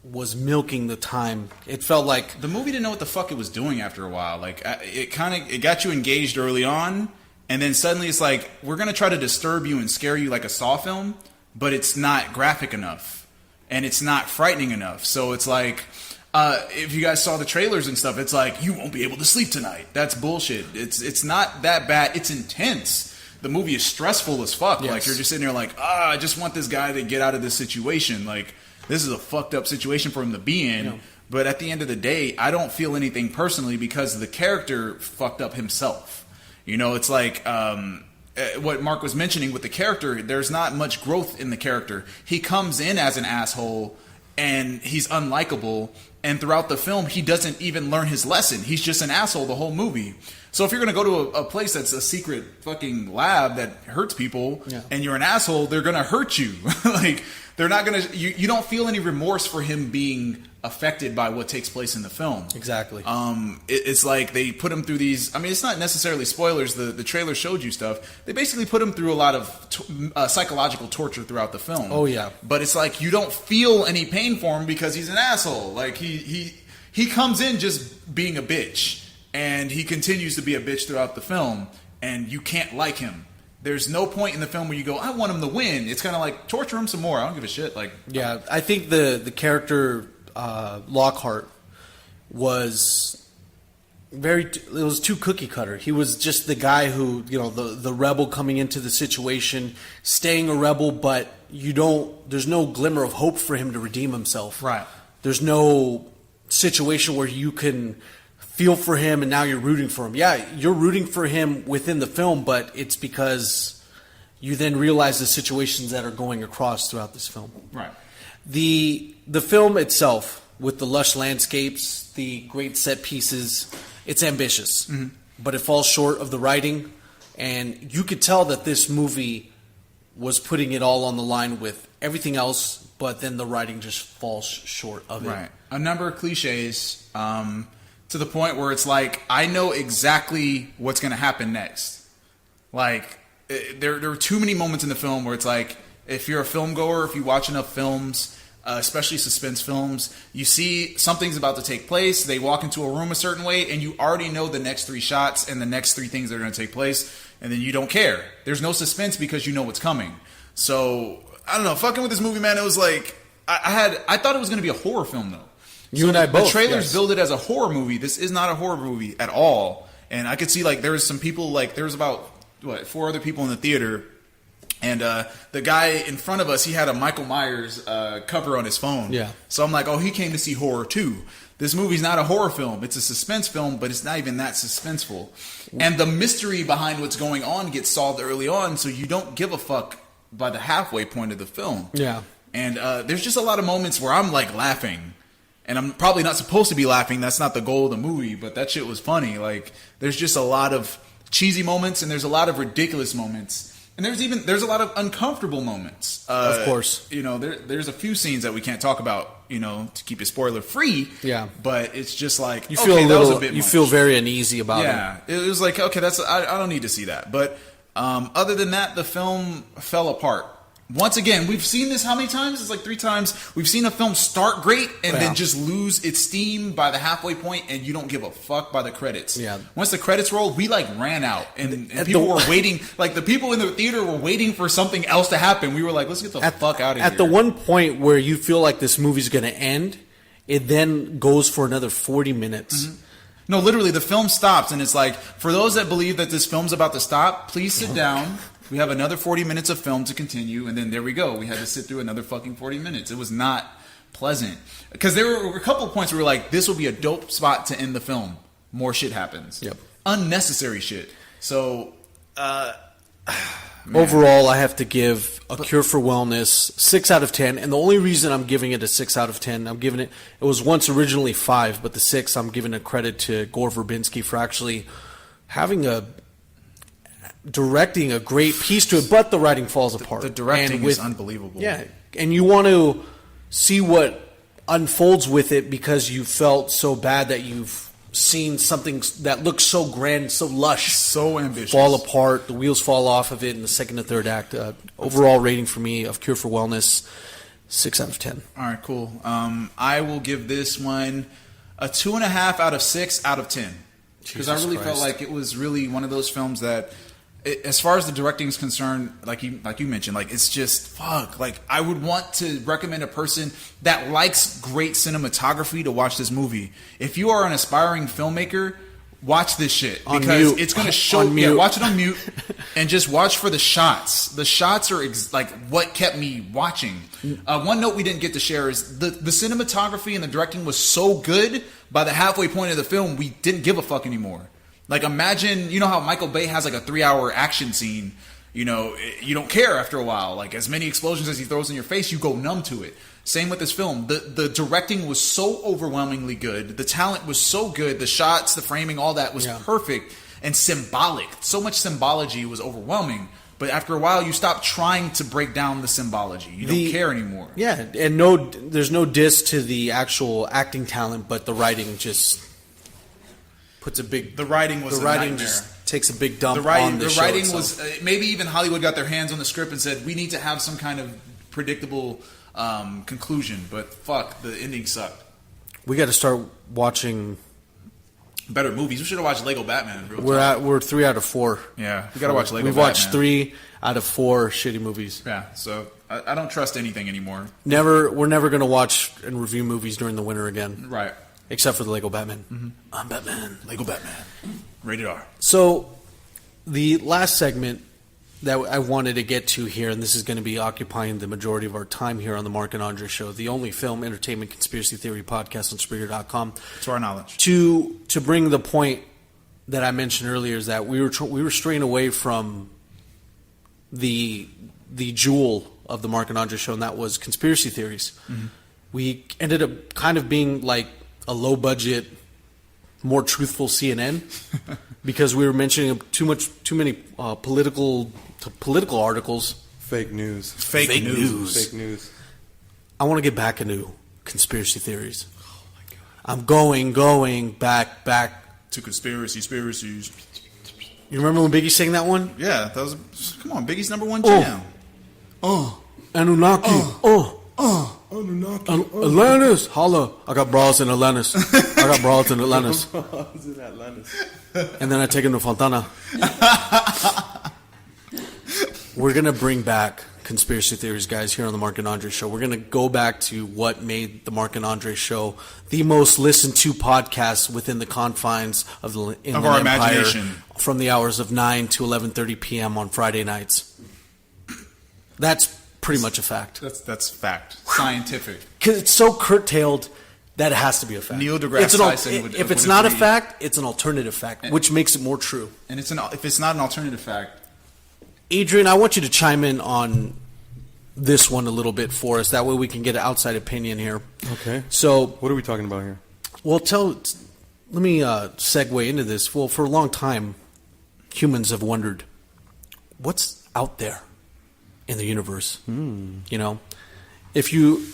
was milking the time. It felt like The movie didn't know what the fuck it was doing after a while. Like it got you engaged early on, and then suddenly it's like, we're gonna try to disturb you and scare you like a Saw film, but it's not graphic enough and it's not frightening enough. So it's like, if you guys saw the trailers and stuff, it's like, you won't be able to sleep tonight. That's bullshit. It's not that bad. It's intense. The movie is stressful as fuck. Yes. Like you're just sitting there like, I just want this guy to get out of this situation. Like, this is a fucked up situation for him to be in. Yeah. But at the end of the day, I don't feel anything personally because the character fucked up himself. You know, it's like what Mark was mentioning with the character. There's not much growth in the character. He comes in as an asshole and he's unlikable. And throughout the film, he doesn't even learn his lesson. He's just an asshole the whole movie. So if you're going to go to a place that's a secret fucking lab that hurts people, and you're an asshole, they're going to hurt you. Like, they're not going to... You don't feel any remorse for him being affected by what takes place in the film. exactly. It's like they put him through these... I mean, it's not necessarily spoilers. The trailer showed you stuff. They basically put him through a lot of psychological torture throughout the film. Oh, yeah. But it's like you don't feel any pain for him because he's an asshole. Like, he comes in just being a bitch. And he continues to be a bitch throughout the film. And you can't like him. There's no point in the film where you go, I want him to win. It's kind of like, torture him some more. I don't give a shit. Like, yeah, I think the character Lockhart was it was too cookie cutter. He was just the guy who, you know, the rebel coming into the situation, staying a rebel, but there's no glimmer of hope for him to redeem himself. Right. There's no situation where you can feel for him and now you're rooting for him. Yeah, you're rooting for him within the film, but it's because you then realize the situations that are going across throughout this film. right. The film itself, with the lush landscapes, the great set pieces, it's ambitious, but it falls short of the writing, and you could tell that this movie was putting it all on the line with everything else, but then the writing just falls short of it. Right. A number of cliches, to the point where it's like, I know exactly what's going to happen next. Like, there are too many moments in the film where it's like, if you're a film goer, if you watch enough films, especially suspense films, you see something's about to take place, they walk into a room a certain way, and you already know the next 3 shots and the next 3 things that are going to take place, and then you don't care. There's no suspense because you know what's coming. So, I don't know, fucking with this movie, man, it was like, I thought it was going to be a horror film, though. You and I both. The trailers yes. build it as a horror movie. This is not a horror movie at all. And I could see, like, there was some people, like, there was about, 4 other people in the theater. And the guy in front of us, he had a Michael Myers cover on his phone. Yeah. So I'm like, oh, he came to see horror too. This movie's not a horror film. It's a suspense film, but it's not even that suspenseful. And the mystery behind what's going on gets solved early on, so you don't give a fuck by the halfway point of the film. Yeah. And there's just a lot of moments where I'm like laughing. And I'm probably not supposed to be laughing. That's not the goal of the movie, but that shit was funny. Like, there's just a lot of cheesy moments, and there's a lot of ridiculous moments. And there's a lot of uncomfortable moments. Of course. You know, there's a few scenes that we can't talk about, you know, to keep it spoiler free. Yeah. But it's just like, You feel okay, a that was little. a bit You much. feel very uneasy about it. Yeah. It was like, okay, I don't need to see that. But other than that, the film fell apart. Once again, we've seen this how many times? It's like 3 times. We've seen a film start great and then just lose its steam by the halfway point, and you don't give a fuck by the credits. Yeah. Once the credits rolled, we like ran out, and people were waiting. Like the people in the theater were waiting for something else to happen. We were like, let's get the fuck out of here. At the one point where you feel like this movie's going to end, it then goes for another 40 minutes. Mm-hmm. No, literally, the film stops, and it's like, for those that believe that this film's about to stop, please sit down. We have another 40 minutes of film to continue, and then there we go. We had to sit through another fucking 40 minutes. It was not pleasant. Because there were a couple of points where we were like, this will be a dope spot to end the film. More shit happens. Yep. Unnecessary shit. So, Overall, I have to give A Cure for Wellness 6 out of 10. And the only reason I'm giving it a 6 out of 10, it was once originally 5, but the 6, I'm giving a credit to Gore Verbinski for actually directing a great piece to it, but the writing falls apart. the directing is unbelievable. Yeah, and you want to see what unfolds with it because you felt so bad that you've seen something that looks so grand, so lush, So ambitious. fall apart. The wheels fall off of it in the second and third act. Overall rating for me of Cure for Wellness, 6 out of 10. All right, cool. I will give this one a 2.5 out of 6 out of 10. Because I Jesus really felt Christ. like it was really one of those films that, as far as the directing is concerned, like you mentioned, like it's just fuck. Like I would want to recommend a person that likes great cinematography to watch this movie. If you are an aspiring filmmaker, watch this shit On because mute. it's going to show. On mute. Yeah, watch it on mute and just watch for the shots. The shots are like what kept me watching. One note we didn't get to share is the cinematography and the directing was so good. By the halfway point of the film, we didn't give a fuck anymore. Like imagine, you know how Michael Bay has like a 3-hour action scene. You know, you don't care after a while. Like as many explosions as he throws in your face, you go numb to it. Same with this film. The directing was so overwhelmingly good. The talent was so good. The shots, the framing, all that was perfect and symbolic. So much symbology was overwhelming. But after a while, you stop trying to break down the symbology. You don't care anymore. Yeah, and there's no diss to the actual acting talent, but the writing just puts a big. The writing was the a writing nightmare. just takes a big dump The writing, on the the show writing itself. was maybe even Hollywood got their hands on the script and said we need to have some kind of predictable conclusion. But fuck, the ending sucked. We got to start watching. Better movies. We should have watched Lego Batman. Real talk. We're 3 out of 4. Yeah, we gotta watch Lego We've Batman. watched 3 out of 4 shitty movies. Yeah, so I don't trust anything anymore. We're never gonna watch and review movies during the winter again, Right. except for the Lego Batman. I'm Batman. Lego Batman. Rated R. So, the last segment that I wanted to get to here, and this is going to be occupying the majority of our time here on the Mark and Andre Show, the only film, entertainment, conspiracy theory podcast on Spreaker.com. To our knowledge. To bring the point that I mentioned earlier is that we were straying away from the jewel of the Mark and Andre Show, and that was conspiracy theories. Mm-hmm. We ended up kind of being like a low budget, more truthful CNN because we were mentioning too many political articles. Fake news. Fake news. Fake news. I want to get back into conspiracy theories. Oh my god! I'm going back. To conspiracies. You remember when Biggie sang that one? Yeah, that was. Come on, Biggie's #1 jam. Anunnaki. Anunnaki. Atlantis. Holla. I got bras in Atlantis. And then I take him to Fontana. We're going to bring back conspiracy theories, guys, here on the Mark and Andre Show. We're going to go back to what made the Mark and Andre Show the most listened to podcast within the confines of the Inland our Empire imagination. from the hours of 9 to 11:30 p.m. on Friday nights. That's pretty much a fact. That's fact. Scientific. Because it's so curtailed that it has to be a fact. Neil deGrasse Tyson would if it's not a fact, it's an alternative fact, which makes it more true. And if it's not an alternative fact, Adrian, I want you to chime in on this one a little bit for us. That way we can get an outside opinion here. Okay. So, what are we talking about here? Well, let me segue into this. Well, for a long time, humans have wondered, what's out there in the universe? You know, if you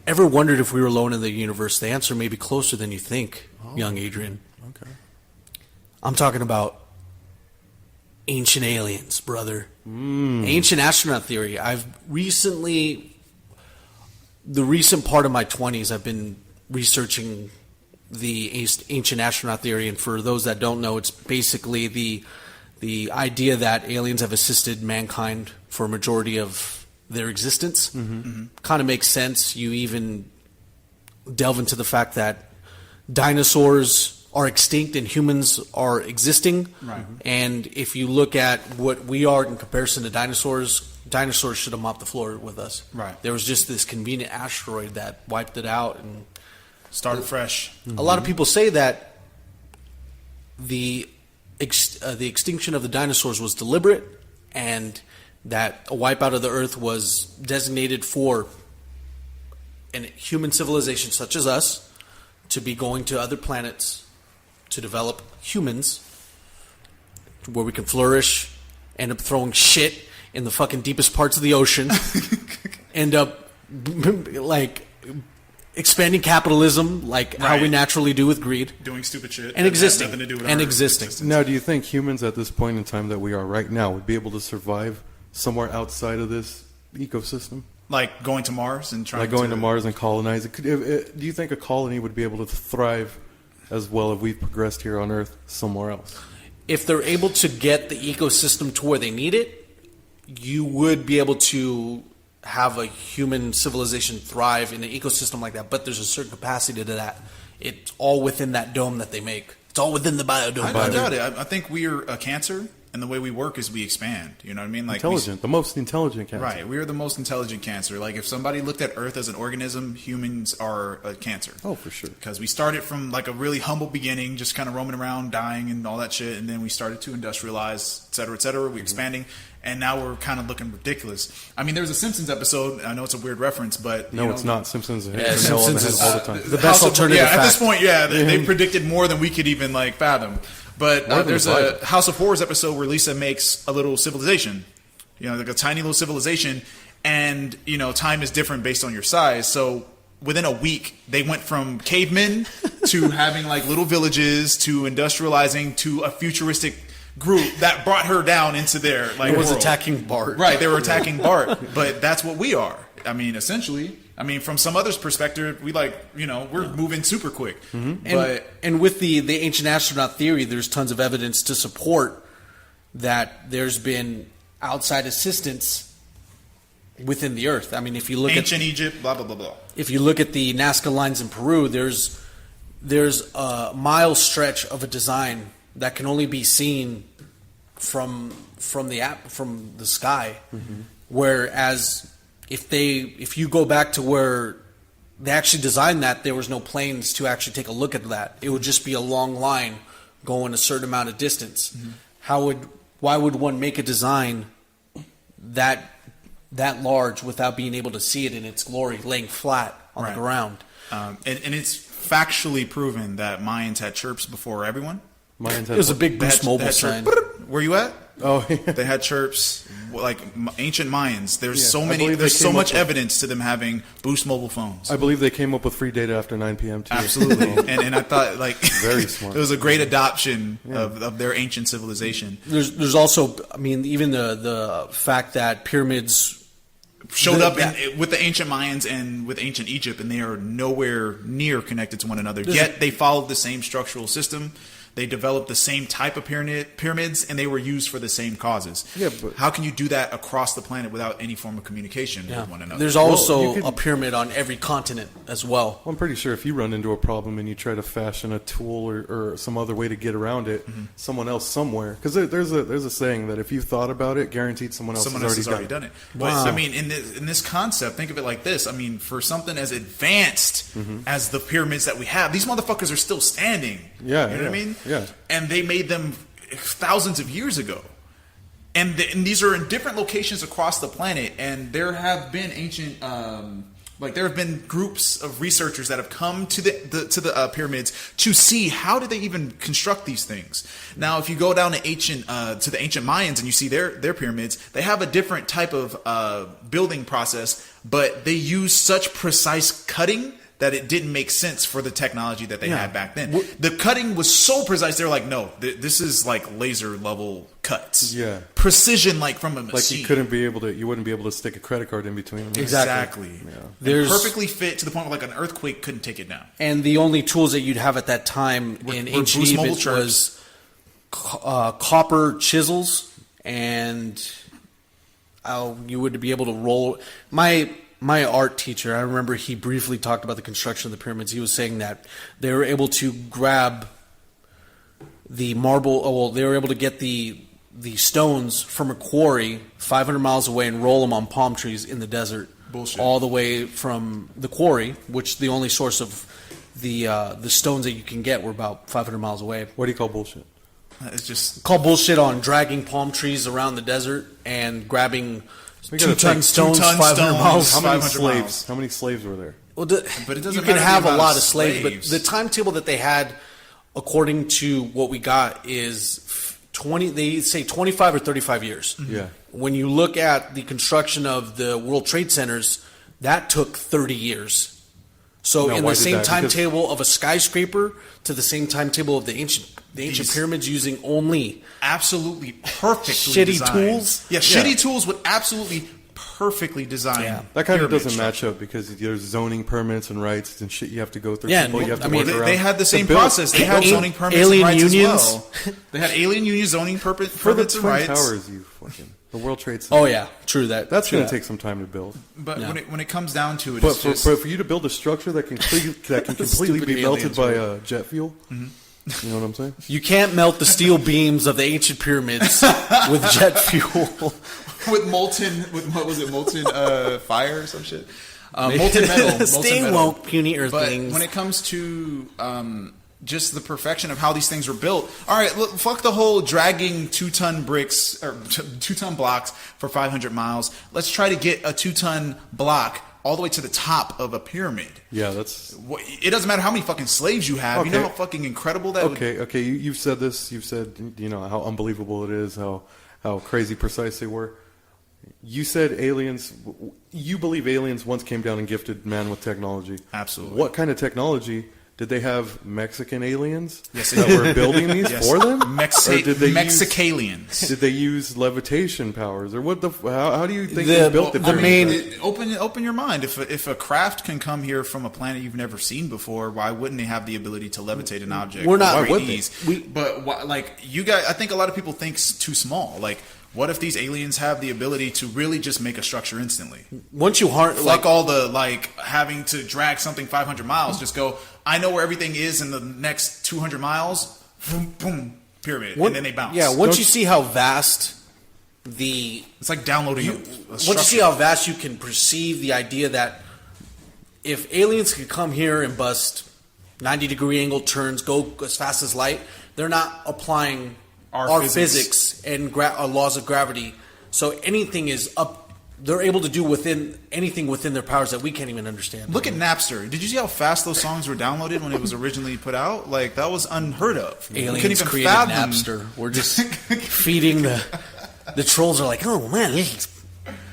ever wondered if we were alone in the universe, the answer may be closer than you think, young Adrian. Okay. I'm talking about ancient aliens, brother. Ancient astronaut theory. The recent part of my 20s, I've been researching the ancient astronaut theory, and for those that don't know, it's basically the idea that aliens have assisted mankind for a majority of their existence. Kind of makes sense. You even delve into the fact that dinosaurs are extinct and humans are existing. Right. And if you look at what we are in comparison to dinosaurs should have mopped the floor with us. Right. There was just this convenient asteroid that wiped it out and started fresh. A lot of people say that the extinction of the dinosaurs was deliberate, and that a wipeout of the Earth was designated for a human civilization such as us to be going to other planets to develop humans where we can flourish, end up throwing shit in the fucking deepest parts of the ocean, end up like expanding capitalism like how we naturally do with greed, doing stupid shit and existing nothing to do with and our existing. existence. Now, do you think humans at this point in time that we are right now would be able to survive somewhere outside of this ecosystem? Like going to Mars and trying Like going to Mars and colonize it? Do you think a colony would be able to thrive as well if we've progressed here on Earth somewhere else? If they're able to get the ecosystem to where they need it, you would be able to have a human civilization thrive in an ecosystem like that. But there's a certain capacity to that. It's all within that dome that they make. It's all within the biodome. I doubt it. I think we're a cancer, and the way we work is we expand. You know what I mean? Like Intelligent. The most intelligent cancer. Right. We are the most intelligent cancer. Like if somebody looked at Earth as an organism, humans are a cancer. Oh, for sure. Because we started from like a really humble beginning, just kind of roaming around, dying and all that shit. And then we started to industrialize, et cetera, et cetera. We're expanding. And now we're kind of looking ridiculous. I mean, there's a Simpsons episode. I know it's a weird reference, but... No, it's not. Simpsons Simpsons is all the time. the best alternative fact. At this point, Mm-hmm. they predicted more than we could even like fathom. But there's a House of Horrors episode where Lisa makes a little civilization. You know, like a tiny little civilization. And, you know, time is different based on your size. So within a week, they went from cavemen to having like little villages to industrializing to a futuristic group that brought her down into their like was world. attacking Bart. Right, they were attacking Bart. But that's what we are. I mean, essentially. I mean, from some others' perspective, we we're moving super quick. And with the ancient astronaut theory, there's tons of evidence to support that there's been outside assistance within the Earth. I mean, if you look ancient Egypt, blah blah blah blah. If you look at the Nazca lines in Peru, there's a mile stretch of a design that can only be seen from the sky, whereas if you go back to where they actually designed that, there was no planes to actually take a look at that. It would just be a long line going a certain amount of distance. Why would one make a design that large without being able to see it in its glory, laying flat on the ground? And it's factually proven that Mayans had chirps before everyone. It was a big Boost Mobile sign. Where you at? Oh, yeah. They had chirps like ancient Mayans. There's so much evidence to them having Boost mobile phones. I believe they came up with free data after 9 p.m. too. Absolutely. and I thought like very smart. It was a great adoption of their ancient civilization. There's also, I mean, even the fact that pyramids showed up with the ancient Mayans and with ancient Egypt, and they are nowhere near connected to one another. Yet they followed the same structural system. They developed the same type of pyramids, and they were used for the same causes. Yeah, but how can you do that across the planet without any form of communication with one another? There's also you could- a pyramid on every continent as well. I'm pretty sure if you run into a problem and you try to fashion a tool or some other way to get around it, someone else somewhere, because there's a saying that if you thought about it, guaranteed someone else has already done it. But Wow. I mean, in this concept, think of it like this. I mean, for something as advanced as the pyramids that we have, these motherfuckers are still standing. Yeah, you know what I mean? Yeah. And they made them thousands of years ago. And these are in different locations across the planet. And there have been ancient, there have been groups of researchers that have come to the pyramids to see how did they even construct these things. Now, if you go down to the ancient Mayans and you see their pyramids, they have a different type of building process, but they use such precise cutting that it didn't make sense for the technology that they had back then. The cutting was so precise, they're like, no, this is like laser level cuts. Yeah. Precision, like from a machine. Like you wouldn't be able to stick a credit card in between them. Exactly. Yeah. There's perfectly fit to the point where like an earthquake couldn't take it down. And the only tools that you'd have at that time in were ancient Boost Mobile Egypt was copper chisels, and you would be able to roll. My art teacher, I remember he briefly talked about the construction of the pyramids. He was saying that they were able to grab the marble. They were able to get the stones from a quarry 500 miles away and roll them on palm trees in the desert. Bullshit. All the way from the quarry, which the only source of the stones that you can get were about 500 miles away. What do you call bullshit? It's just Call bullshit on dragging palm trees around the desert and grabbing We gotta 2-ton think, stones 2-ton 500 stones. miles. How many 500 slaves? miles. How many slaves were there? Well, But it doesn't you can matter have the a amount lot of of slaves, but slaves. the timetable that they had, according to what we got, is 20. They say 25 or 35 years. Yeah. When you look at the construction of the World Trade Centers, that took 30 years. So Now, in why the did same that? Because- timetable of a skyscraper to the same timetable of the ancient These- pyramids using only absolutely perfectly Shitty designed. tools? Yeah, shitty tools would absolutely perfectly design. Yeah. That kind of pyramid doesn't match structure. up because there's zoning permits and rights and shit you have to go through. Yeah, people you have to I mean, work around. They had the same To build- process. They had Al- zoning permits alien and rights unions. as well. They had alien union zoning for the permits and Twin rights. Towers, you fucking the World Trade Center. Oh yeah, true that. That's going true to that. take some time to build. But Yeah. when it comes down to it, But it's just, for you to build a structure that can completely Stupid be melted aliens, by right? jet fuel, you know what I'm saying? You can't melt the steel beams of the ancient pyramids with jet fuel. with what was it, molten fire or some shit? Molten metal. Stay molten metal. woke, puny But earthlings. when it comes to just the perfection of how these things were built, all right, look, fuck the whole dragging 2-ton bricks or 2-ton blocks for 500 miles. Let's try to get a 2-ton block all the way to the top of a pyramid. Yeah, that's It doesn't matter how many fucking slaves you have. You know Okay. how fucking incredible that would okay. Okay, you've said this. You've said how unbelievable it is, how crazy precise they were. You said aliens. You believe aliens once came down and gifted man with technology. Absolutely. What kind of technology? Did they have Mexican aliens Yes, they that were building these Yes. for them? Or did they use, Mexicalians. did they use levitation powers, or what? How do you think The- they built the the main- Open your mind. If a craft can come here from a planet you've never seen before, why wouldn't they have the ability to levitate an object? We're not- with why great would they? ease? But like you guys, I think a lot of people think too small. Like, what if these aliens have the ability to really just make a structure instantly? Once you Fuck all the having to drag something 500 miles. Just go. I know where everything is in the next 200 miles. Boom, boom, pyramid, and then they bounce. Yeah, once you see how vast the it's like downloading a once you see structure. how vast you can perceive the idea that if aliens could come here and bust 90-degree angle turns, go as fast as light, they're not applying Our physics and laws of gravity. So anything is up. They're able to do anything within their powers that we can't even understand. Look at Napster. Did you see how fast those songs were downloaded when it was originally put out? Like, that was unheard of. We couldn't aliens even created fathom- Napster. We're just feeding the trolls are like, oh man, this is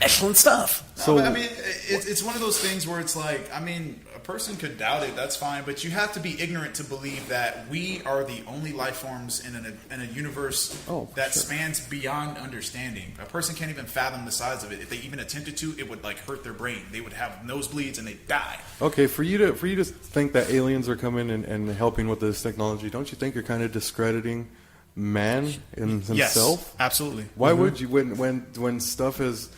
excellent stuff. So I mean, it's one of those things where it's like, I mean, a person could doubt it, that's fine, but you have to be ignorant to believe that we are the only life forms in a universe that spans beyond understanding. A person can't even fathom the size of it. If they even attempted to, it would like hurt their brain. They would have nosebleeds and they'd die. okay, for you to think that aliens are coming and helping with this technology, don't you think you're kind of discrediting man in himself? Yes, absolutely. Why would you when stuff is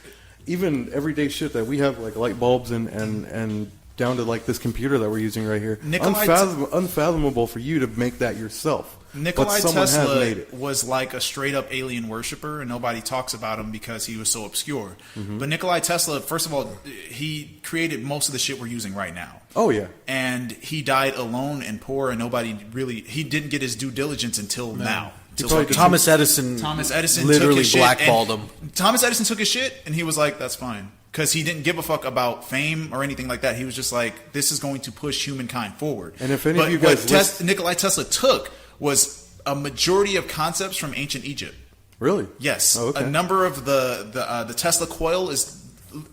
even everyday shit that we have, like light bulbs and down to like this computer that we're using right here, unfathomable for you to make that yourself. Nikolai Tesla was like a straight up alien worshiper, and nobody talks about him because he was so obscure. But Nikolai Tesla, first of all, he created most of the shit we're using right now. Oh yeah. And he died alone and poor, and nobody really, he didn't get his due diligence until now. Thomas Edison literally blackballed him. Thomas Edison took his shit, and he was like, that's fine. Because he didn't give a fuck about fame or anything like that. He was just like, this is going to push humankind forward. And if any of you guys... Nikolai Tesla took was a majority of concepts from ancient Egypt. Really? Yes. Oh, okay. A number of the Tesla coil is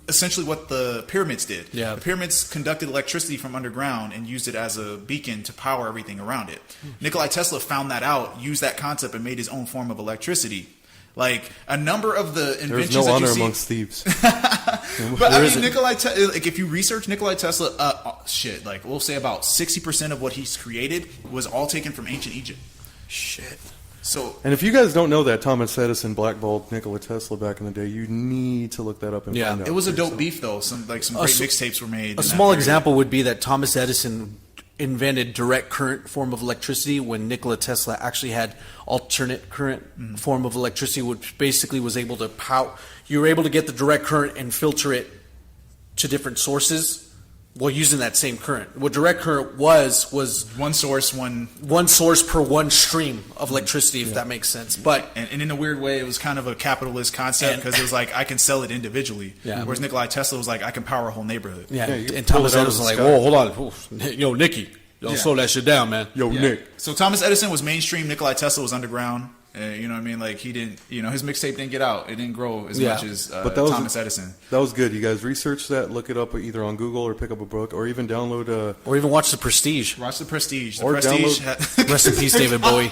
essentially what the pyramids did. Yeah. The pyramids conducted electricity from underground and used it as a beacon to power everything around it. Nikolai Tesla found that out, used that concept, and made his own form of electricity. Like a number of the inventions. There's no honor that you see, amongst thieves. But I mean, like if you research Nikolai Tesla, like we'll say about 60% of what he's created was all taken from ancient Egypt. Shit. So, and if you guys don't know that Thomas Edison blackballed Nikola Tesla back in the day, you need to look that up and find out. It was a dope beef though. Some great mixtapes were made. A small example would be that Thomas Edison invented direct current form of electricity when Nikola Tesla actually had alternate current form of electricity, which basically was able to you were able to get the direct current and filter it to different sources while using that same current. What direct current was one source per one stream of electricity, if that makes sense. But and in a weird way, it was kind of a capitalist concept because it was like I can sell it individually. Yeah. Whereas Nikolai Tesla was like I can power a whole neighborhood. Yeah, and Thomas Edison was like, whoa, hold on, yo, Nicky, don't slow that shit down, man. Yo, Nick. So Thomas Edison was mainstream. Nikolai Tesla was underground. You know what I mean? Like he didn't, his mixtape didn't get out. It didn't grow as much as Thomas Edison. That was good. You guys research that, look it up either on Google or pick up a book or even download or even watch The Prestige. Watch The Prestige. Rest in peace, David Bowie.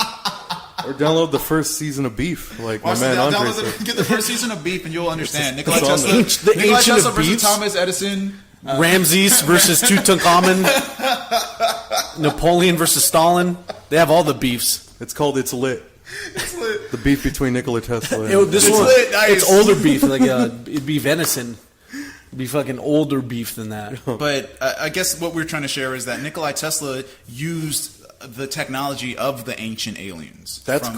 Or download the first season of Beef, like my man Andre said. Get the first season of Beef and you'll understand. Nikolai Tesla versus Thomas Edison. Ramses versus Tutankhamun. Napoleon versus Stalin. They have all the beefs. It's called It's Lit. It's lit. The beef between Nikola Tesla and... It's older beef. Like it'd be venison. It'd be fucking older beef than that. But I guess what we're trying to share is that Nikolai Tesla used the technology of the ancient aliens. That's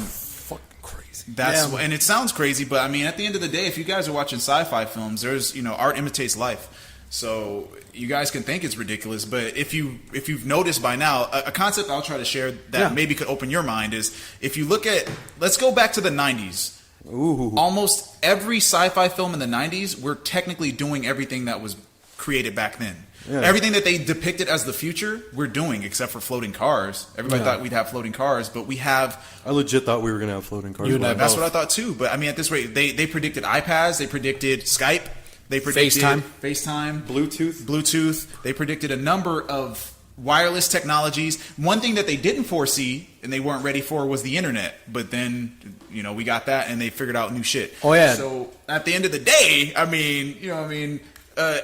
fucking crazy. And it sounds crazy, but I mean, at the end of the day, if you guys are watching sci-fi films, there's art imitates life. So you guys can think it's ridiculous, but if you've noticed by now, a concept I'll try to share that maybe could open your mind is if you look at, let's go back to the 90s. Ooh. Almost every sci-fi film in the 90s, we're technically doing everything that was created back then. Yeah. Everything that they depicted as the future, we're doing, except for floating cars. Everybody thought we'd have floating cars, but we have... I legit thought we were going to have floating cars. That's what I thought too, but I mean, at this rate, they predicted iPads, they predicted Skype, they predicted FaceTime, Bluetooth. They predicted a number of wireless technologies. One thing that they didn't foresee and they weren't ready for was the internet. But then, we got that and they figured out new shit. Oh yeah. So at the end of the day,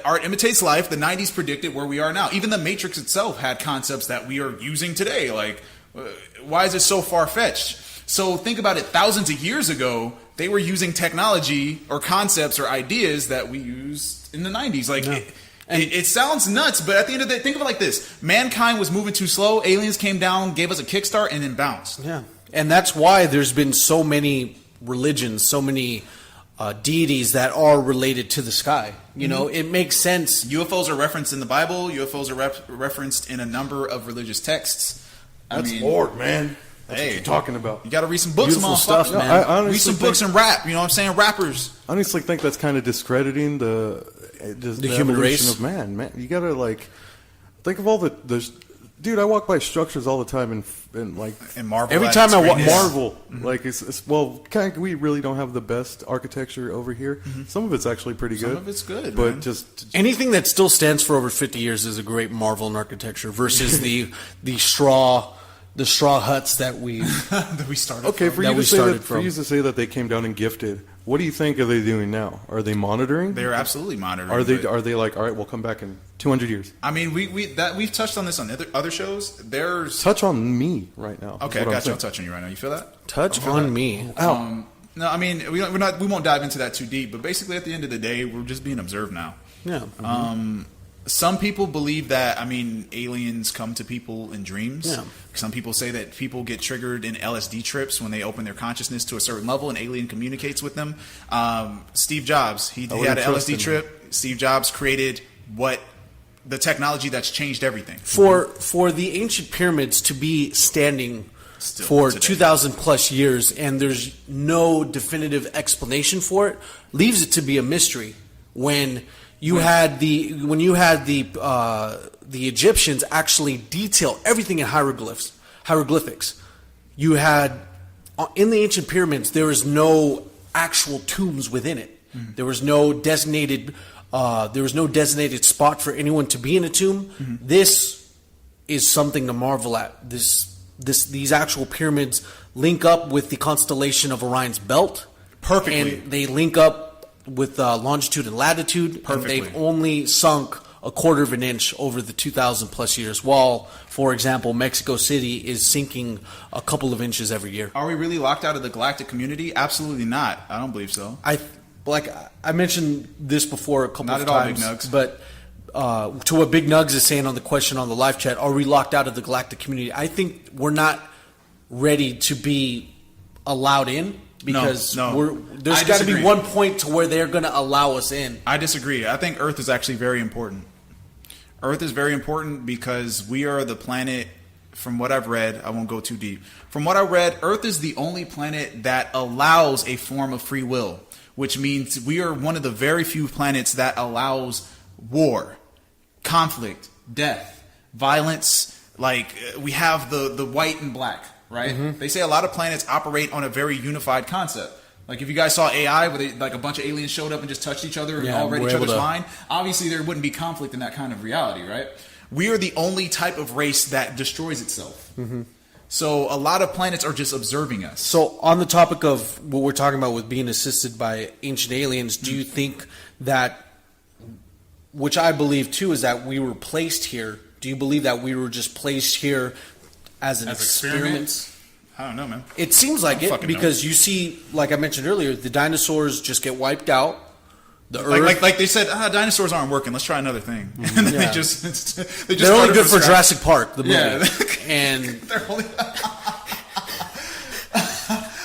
art imitates life. The 90s predicted where we are now. Even the Matrix itself had concepts that we are using today. Like, why is it so far-fetched? So think about it. Thousands of years ago, they were using technology or concepts or ideas that we used in the 90s. Like, it sounds nuts, but at the end of the day, think of it like this. Mankind was moving too slow. Aliens came down, gave us a kickstart, and then bounced. Yeah. And that's why there's been so many religions, so many deities that are related to the sky. It makes sense. UFOs are referenced in the Bible. UFOs are referenced in a number of religious texts. That's Lord, man. That's what you're talking about. You got to read some books, beautiful stuff, man. Read some books and rap. You know what I'm saying? Rappers. I honestly think that's kind of discrediting the human race of man. You got to think of all the Dude, I walk by structures all the time and like And Marvel. Every at time its I walk- greatest. Marvel. Like it's well, we really don't have the best architecture over here. Some of it's actually pretty good. Some of it's good, but man. just Anything that still stands for over 50 years is a great marvel in architecture versus the straw huts that we. that we started. okay from. for that you we to say started that. For from. you to say that they came down and gifted. What do you think are they doing now? Are they monitoring? They're absolutely monitoring. Are they like, all right, we'll come back in 200 years? I mean, we've touched on this on other shows. There's Touch on me right now. okay. is I what I'm got you. saying. I'm touching you right now. You feel that? Touch on me. Ow. No, I mean we won't dive into that too deep. But basically, at the end of the day, we're just being observed now. Yeah. Some people believe that, I mean, aliens come to people in dreams. Yeah. Some people say that people get triggered in LSD trips when they open their consciousness to a certain level, and alien communicates with them. Steve Jobs, he had an wouldn't trust LSD him. trip. Steve Jobs created the technology that's changed everything. For the ancient pyramids to be standing Still for today. 2,000 plus years and there's no definitive explanation for it, leaves it to be a mystery. When you had the Egyptians actually detail everything in hieroglyphics. You had in the ancient pyramids there was no actual tombs within it. There was no designated spot for anyone to be in a tomb. This is something to marvel at. These actual pyramids link up with the constellation of Orion's belt Perfectly. and they link up with longitude and latitude. Perfectly. And they've only sunk a quarter of an inch over the 2,000 plus years, while, for example, Mexico City is sinking a couple of inches every year. Are we really locked out of the galactic community? Absolutely not. I don't believe so. I mentioned this before a couple Not of at all, times, Big Nugs. but to what Big Nugs is saying on the question on the live chat, are we locked out of the galactic community? I think we're not ready to be allowed in because no. there's I got to be disagree. one point to where they're going to allow us in. I disagree. I think Earth is actually very important. Earth is very important because we are the planet, from what I've read, I won't go too deep. From what I read, Earth is the only planet that allows a form of free will, which means we are one of the very few planets that allows war, conflict, death, violence. Like we have the white and black, right? They say a lot of planets operate on a very unified concept. Like if you guys saw AI, where like a bunch of aliens showed up and just touched each other and Yeah, all read we're each able other's to- mind, obviously there wouldn't be conflict in that kind of reality, right? We are the only type of race that destroys itself. So a lot of planets are just observing us. So, on the topic of what we're talking about with being assisted by ancient aliens, do you think that, which I believe too, is that we were placed here? Do you believe that we were just placed here as an experiment? I don't know, man. It seems like I don't it fucking know. because you see, like I mentioned earlier, the dinosaurs just get wiped out. The Earth, Like they said, dinosaurs aren't working. Let's try another thing. And then Yeah. they just they're only started good from for scratch. Jurassic Park, the movie, Yeah. and They're only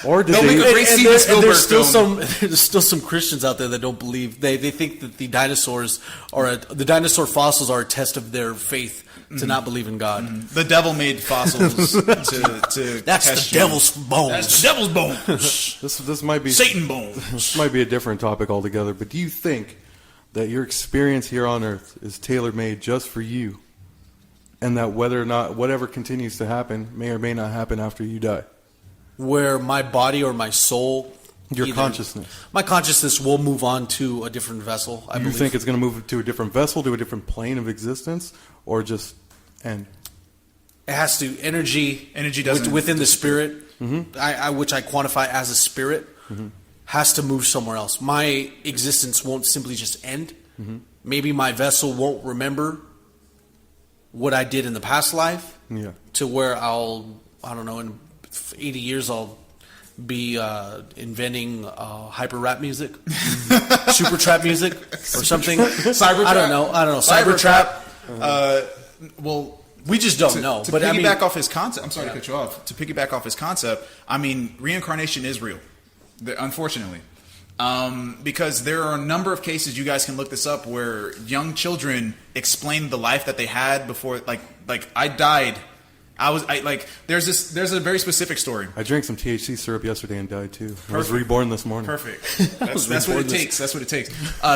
Or did They'll make they? a great Steven Spielberg there's still film. there's still some Christians out there that don't believe they think that the dinosaurs the dinosaur fossils are a test of their faith to not believe in God. The devil made fossils to That's test the you. devil's bones. That's the devil's bones. This might be Satan bones. This might be a different topic altogether. But do you think that your experience here on Earth is tailor made just for you, and that whether or not whatever continues to happen may or may not happen after you die? Where my body or my soul, Your consciousness. my consciousness will move on to a different vessel. I You believe. think it's going to move to a different vessel, to a different plane of existence, or just end? It has to energy doesn't within the spirit, which I quantify as a spirit, has to move somewhere else. My existence won't simply just end. Maybe my vessel won't remember what I did in the past life. Yeah. To where I don't know, in 80 years I'll be inventing hyper rap music, super trap music, or something. Cyber I don't trap? know. Cyber trap. Well, We just don't know. To But I piggyback mean, off his concept, I'm sorry to cut you off. To piggyback off his concept, I mean, reincarnation is real, unfortunately. Because there are a number of cases, you guys can look this up, where young children explain the life that they had before, like I died. There's a very specific story. I drank some THC syrup yesterday and died too. I was reborn this morning. Perfect. That's what it takes. That's what it takes.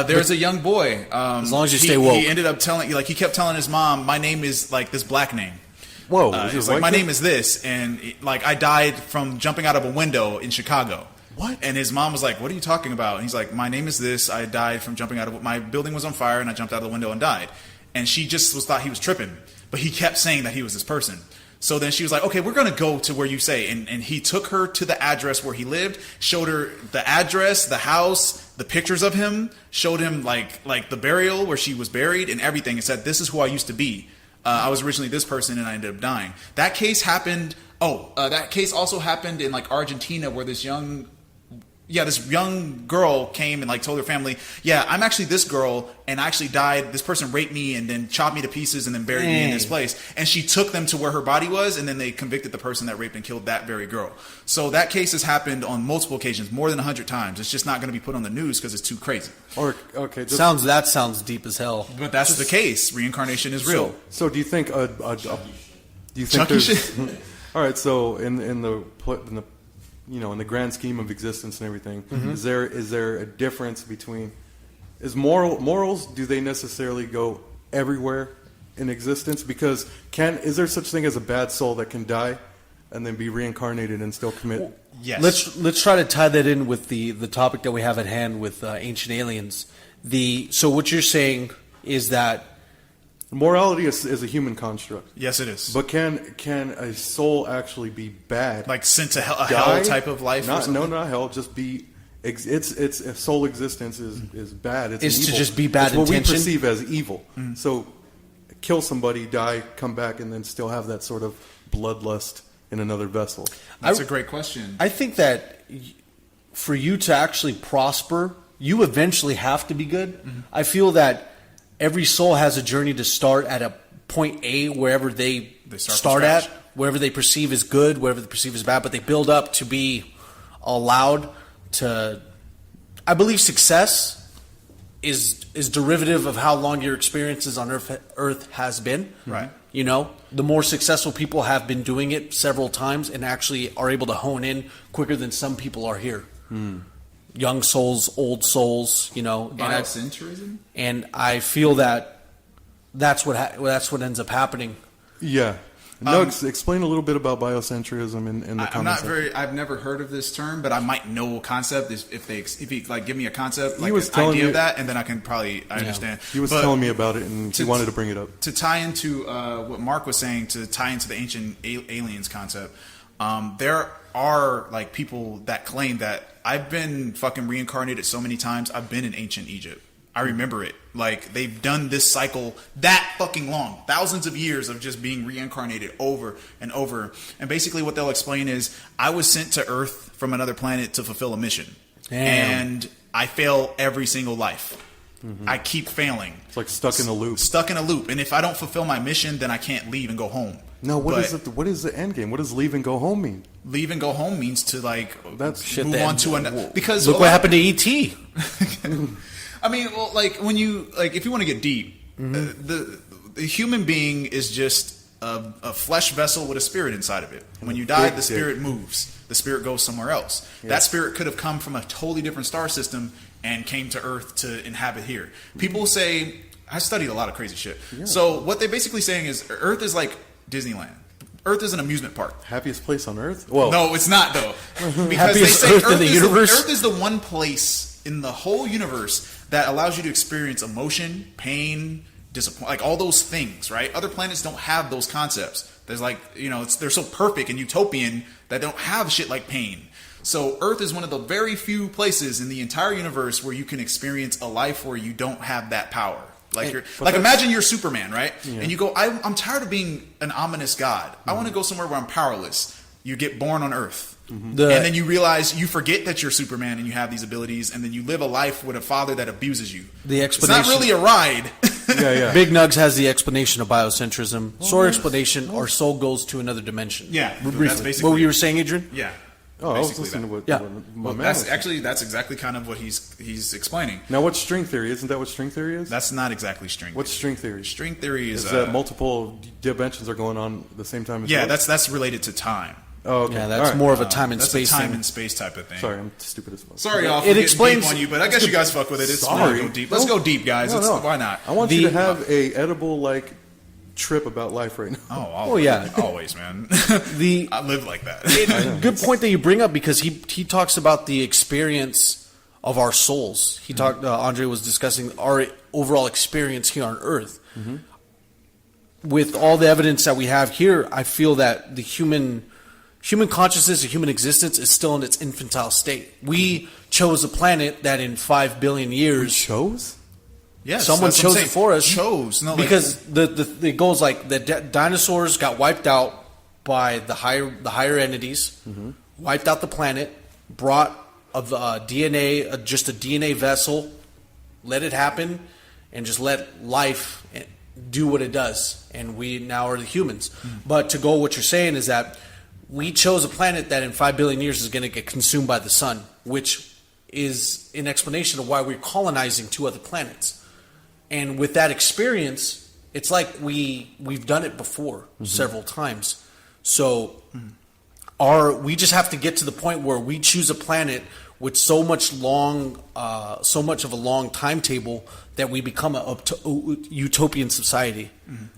There's a young boy. As long as you stay woke. He ended up he kept telling his mom, "My name is like this black name," Whoa, He's like, my name is this, and like I died from jumping out of a window in Chicago. What? And his mom was like, what are you talking about? And he's like, my name is this. I died from jumping out of my building was on fire, and I jumped out of the window and died. And she just thought he was tripping, but he kept saying that he was this person. So then she was like, okay, we're going to go to where you say. And he took her to the address where he lived, showed her the address, the house, the pictures of him, showed him like the burial where she was buried and everything, and said, this is who I used to be. I was originally this person, and I ended up dying. That case happened. That case also happened in like Argentina, where this young girl came and like told her family, yeah, I'm actually this girl, and I actually died. This person raped me and then chopped me to pieces and then buried me in this place. And she took them to where her body was, and then they convicted the person that raped and killed that very girl. So that case has happened on multiple occasions, more than 100 times. It's just not going to be put on the news because it's too crazy. That sounds deep as hell. But that's the case. Reincarnation is real. So do you think do you think Chucky there's shit? all right? So in the in the grand scheme of existence and everything, is there a difference between morals? Do they necessarily go everywhere in existence? Because is there such thing as a bad soul that can die and then be reincarnated and still commit? Yes. Let's try to tie that in with the topic that we have at hand with ancient aliens. So what you're saying is that morality is a human construct. Yes, it is. But can a soul actually be bad? Like sent to hell type of life? Not hell. Just be. Its soul existence is bad. It's to evil. just be bad it's what intention? we perceive as evil. So kill somebody, die, come back, and then still have that sort of bloodlust in another vessel. That's a great question. I think that for you to actually prosper, you eventually have to be good. I feel that every soul has a journey to start at a point A, wherever they start at, wherever they perceive is good, wherever they perceive is bad, but they build up to be allowed to. I believe success is derivative of how long your experiences on Earth has been. Right. You know, the more successful people have been doing it several times and actually are able to hone in quicker than some people are here. Young souls, old souls, Biocentrism? And I feel that that's what ends up happening. Yeah. Nugs, explain a little bit about biocentrism in the comments. I've never heard of this term, but I might know a concept if you like give me a concept, like an idea of that, and then I can probably understand. He was telling me about it, and he wanted to bring it up. To tie into what Mark was saying, to tie into the ancient aliens concept, there are like people that claim that I've been fucking reincarnated so many times. I've been in ancient Egypt. I remember it. Like, they've done this cycle that fucking long. Thousands of years of just being reincarnated over and over. And basically what they'll explain is, I was sent to Earth from another planet to fulfill a mission. Damn. And I fail every single life. I keep failing. It's like stuck in a loop. Stuck in a loop. And if I don't fulfill my mission, then I can't leave and go home. No, what is the end game? What does leave and go home mean? Leave and go home means to like move on to another. Because look what happened to E.T. I mean, well, like when you if you want to get deep, the human being is just a flesh vessel with a spirit inside of it. When you die, the spirit moves. The spirit goes somewhere else. Yes. That spirit could have come from a totally different star system and came to Earth to inhabit here. People say, I studied a lot of crazy shit. Yeah. So what they're basically saying is Earth is like Disneyland. Earth is an amusement park. Happiest place on Earth? Well, no, it's not though. Because happiest they say Earth in the universe. Earth is the one place in the whole universe that allows you to experience emotion, pain, disappointment, like all those things, right? Other planets don't have those concepts. There's like, they're so perfect and utopian that they don't have shit like pain. So Earth is one of the very few places in the entire universe where you can experience a life where you don't have that power. Like imagine you're Superman, right? Yeah. And you go, I'm tired of being an ominous god. I want to go somewhere where I'm powerless. You get born on Earth. And then you realize you forget that you're Superman and you have these abilities, and then you live a life with a father that abuses you. It's not really a ride. Yeah. Big Nugs has the explanation of biocentrism. Short explanation: our soul goes to another dimension. Yeah, briefly. That's basically what you were saying, Adrian. Yeah. Oh, I was listening to what my man was saying. That's exactly kind of what he's explaining. Now, what's string theory? Isn't that what string theory is? That's not exactly string theory. What's string theory? String theory is that multiple dimensions are going on at the same time as well? That's related to time. Oh, okay. Yeah, that's more of a time and space thing. Time and space type of thing. Sorry, I'm stupid as fuck. Sorry, y'all. It explains deep on you, but I guess you guys fuck with it. It's sorry. Go deep. Let's go deep, guys. Why not? I want you to have a edible trip about life right now. Oh, always, yeah. always, man. I live like that. Good point that you bring up, because he talks about the experience of our souls. He talked. Andre was discussing our overall experience here on Earth. With all the evidence that we have here, I feel that the human consciousness, the human existence, is still in its infantile state. We chose a planet that in 5 billion years Shows? Yes, someone that's what I'm chose it saying. for us. Chose, no, because it goes like the dinosaurs got wiped out by the higher entities, wiped out the planet, brought DNA, just a DNA vessel, let it happen, and just let life do what it does. And we now are the humans. But to go, what you're saying is that we chose a planet that in 5 billion years is going to get consumed by the sun, which is an explanation of why we're colonizing 2 other planets. And with that experience, it's like we've done it before several times. So we just have to get to the point where we choose a planet with so much of a long timetable that we become a utopian society.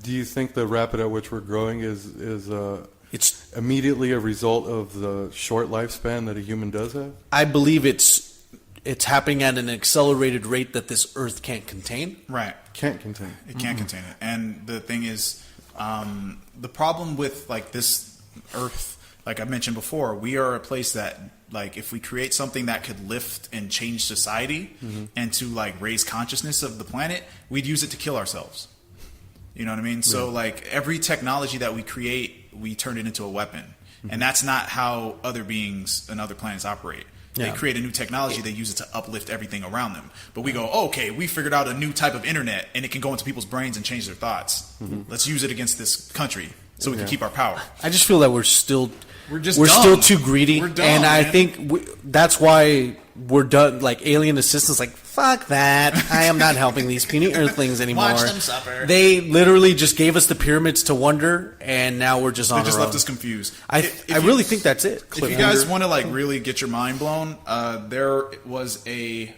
Do you think the rapid at which we're growing is it's immediately a result of the short lifespan that a human does have? I believe it's happening at an accelerated rate that this Earth can't contain. Right. Can't contain. It can't contain it. And the thing is, the problem with like this Earth, like I mentioned before, we are a place that, like, if we create something that could lift and change society and to like raise consciousness of the planet, we'd use it to kill ourselves. You know what I mean? So like every technology that we create, we turn it into a weapon. And that's not how other beings and other planets operate. They create a new technology, they use it to uplift everything around them. But we go, okay, we figured out a new type of internet, and it can go into people's brains and change their thoughts. Let's use it against this country so we can keep our power. I just feel that we're still dumb. still too greedy, We're dumb, and I man. think that's why we're done. Like alien assistance, like fuck that. I am not helping these puny Earthlings anymore. Watch them suffer. They literally just gave us the pyramids to wonder, and now we're just on They just our own. left us confused. I really think that's it. If you guys want to like really get your mind blown, there was a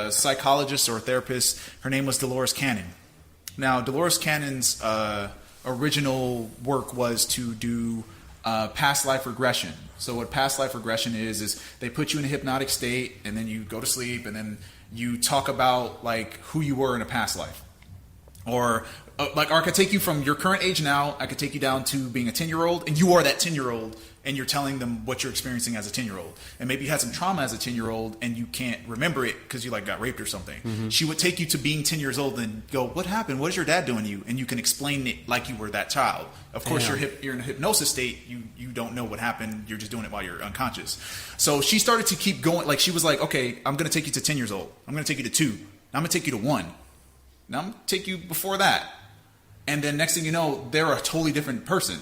psychologist or a therapist. Her name was Dolores Cannon. Now, Dolores Cannon's original work was to do past life regression. So what past life regression is they put you in a hypnotic state, and then you go to sleep, and then you talk about like who you were in a past life. Or I could take you from your current age now, I could take you down to being a 10-year-old, and you are that 10-year-old, and you're telling them what you're experiencing as a 10-year-old. And maybe you had some trauma as a 10-year-old, and you can't remember it because you like got raped or something. She would take you to being 10 years old and go, what happened? What is your dad doing to you? And you can explain it like you were that child. Of course, you're in a hypnosis state. You don't know what happened. You're just doing it while you're unconscious. So she started to keep going. Like she was like, okay, I'm going to take you to 10 years old. I'm going to take you to 2. I'm going to take you to 1. Now I'm going to take you before that. And then next thing you know, they're a totally different person.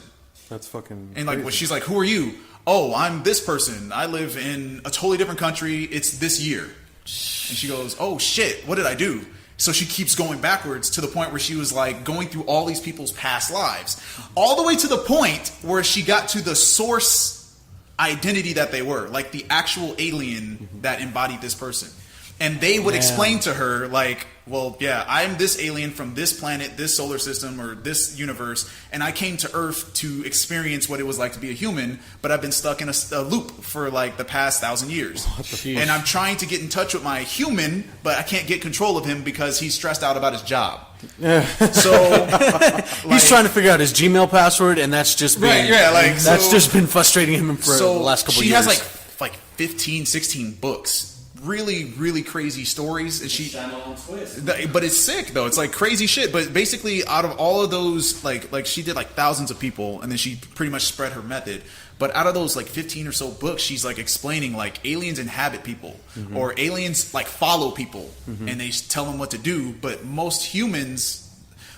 That's fucking And like, crazy. well, she's like, who are you? Oh, I'm this person. I live in a totally different country. It's this year. And she goes, oh shit, what did I do? So she keeps going backwards to the point where she was like going through all these people's past lives. All the way to the point where she got to the source identity that they were. Like the actual alien that embodied this person. And they would explain to her, like, well, yeah, I'm this alien from this planet, this solar system, or this universe, and I came to Earth to experience what it was like to be a human, but I've been stuck in a loop for, like, the past 1,000 years. And I'm trying to get in touch with my human, but I can't get control of him because he's stressed out about his job. So He's trying to figure out his Gmail password, and that's just been, that's just been frustrating him for the last couple of years. She has, like 15, 16 books. Really, really crazy stories, and but it's sick though. It's like crazy shit. But basically, out of all of those, like she did like thousands of people, and then she pretty much spread her method. But out of those like 15 or so books, she's like explaining like aliens inhabit people, or aliens like follow people, and they tell them what to do. But most humans,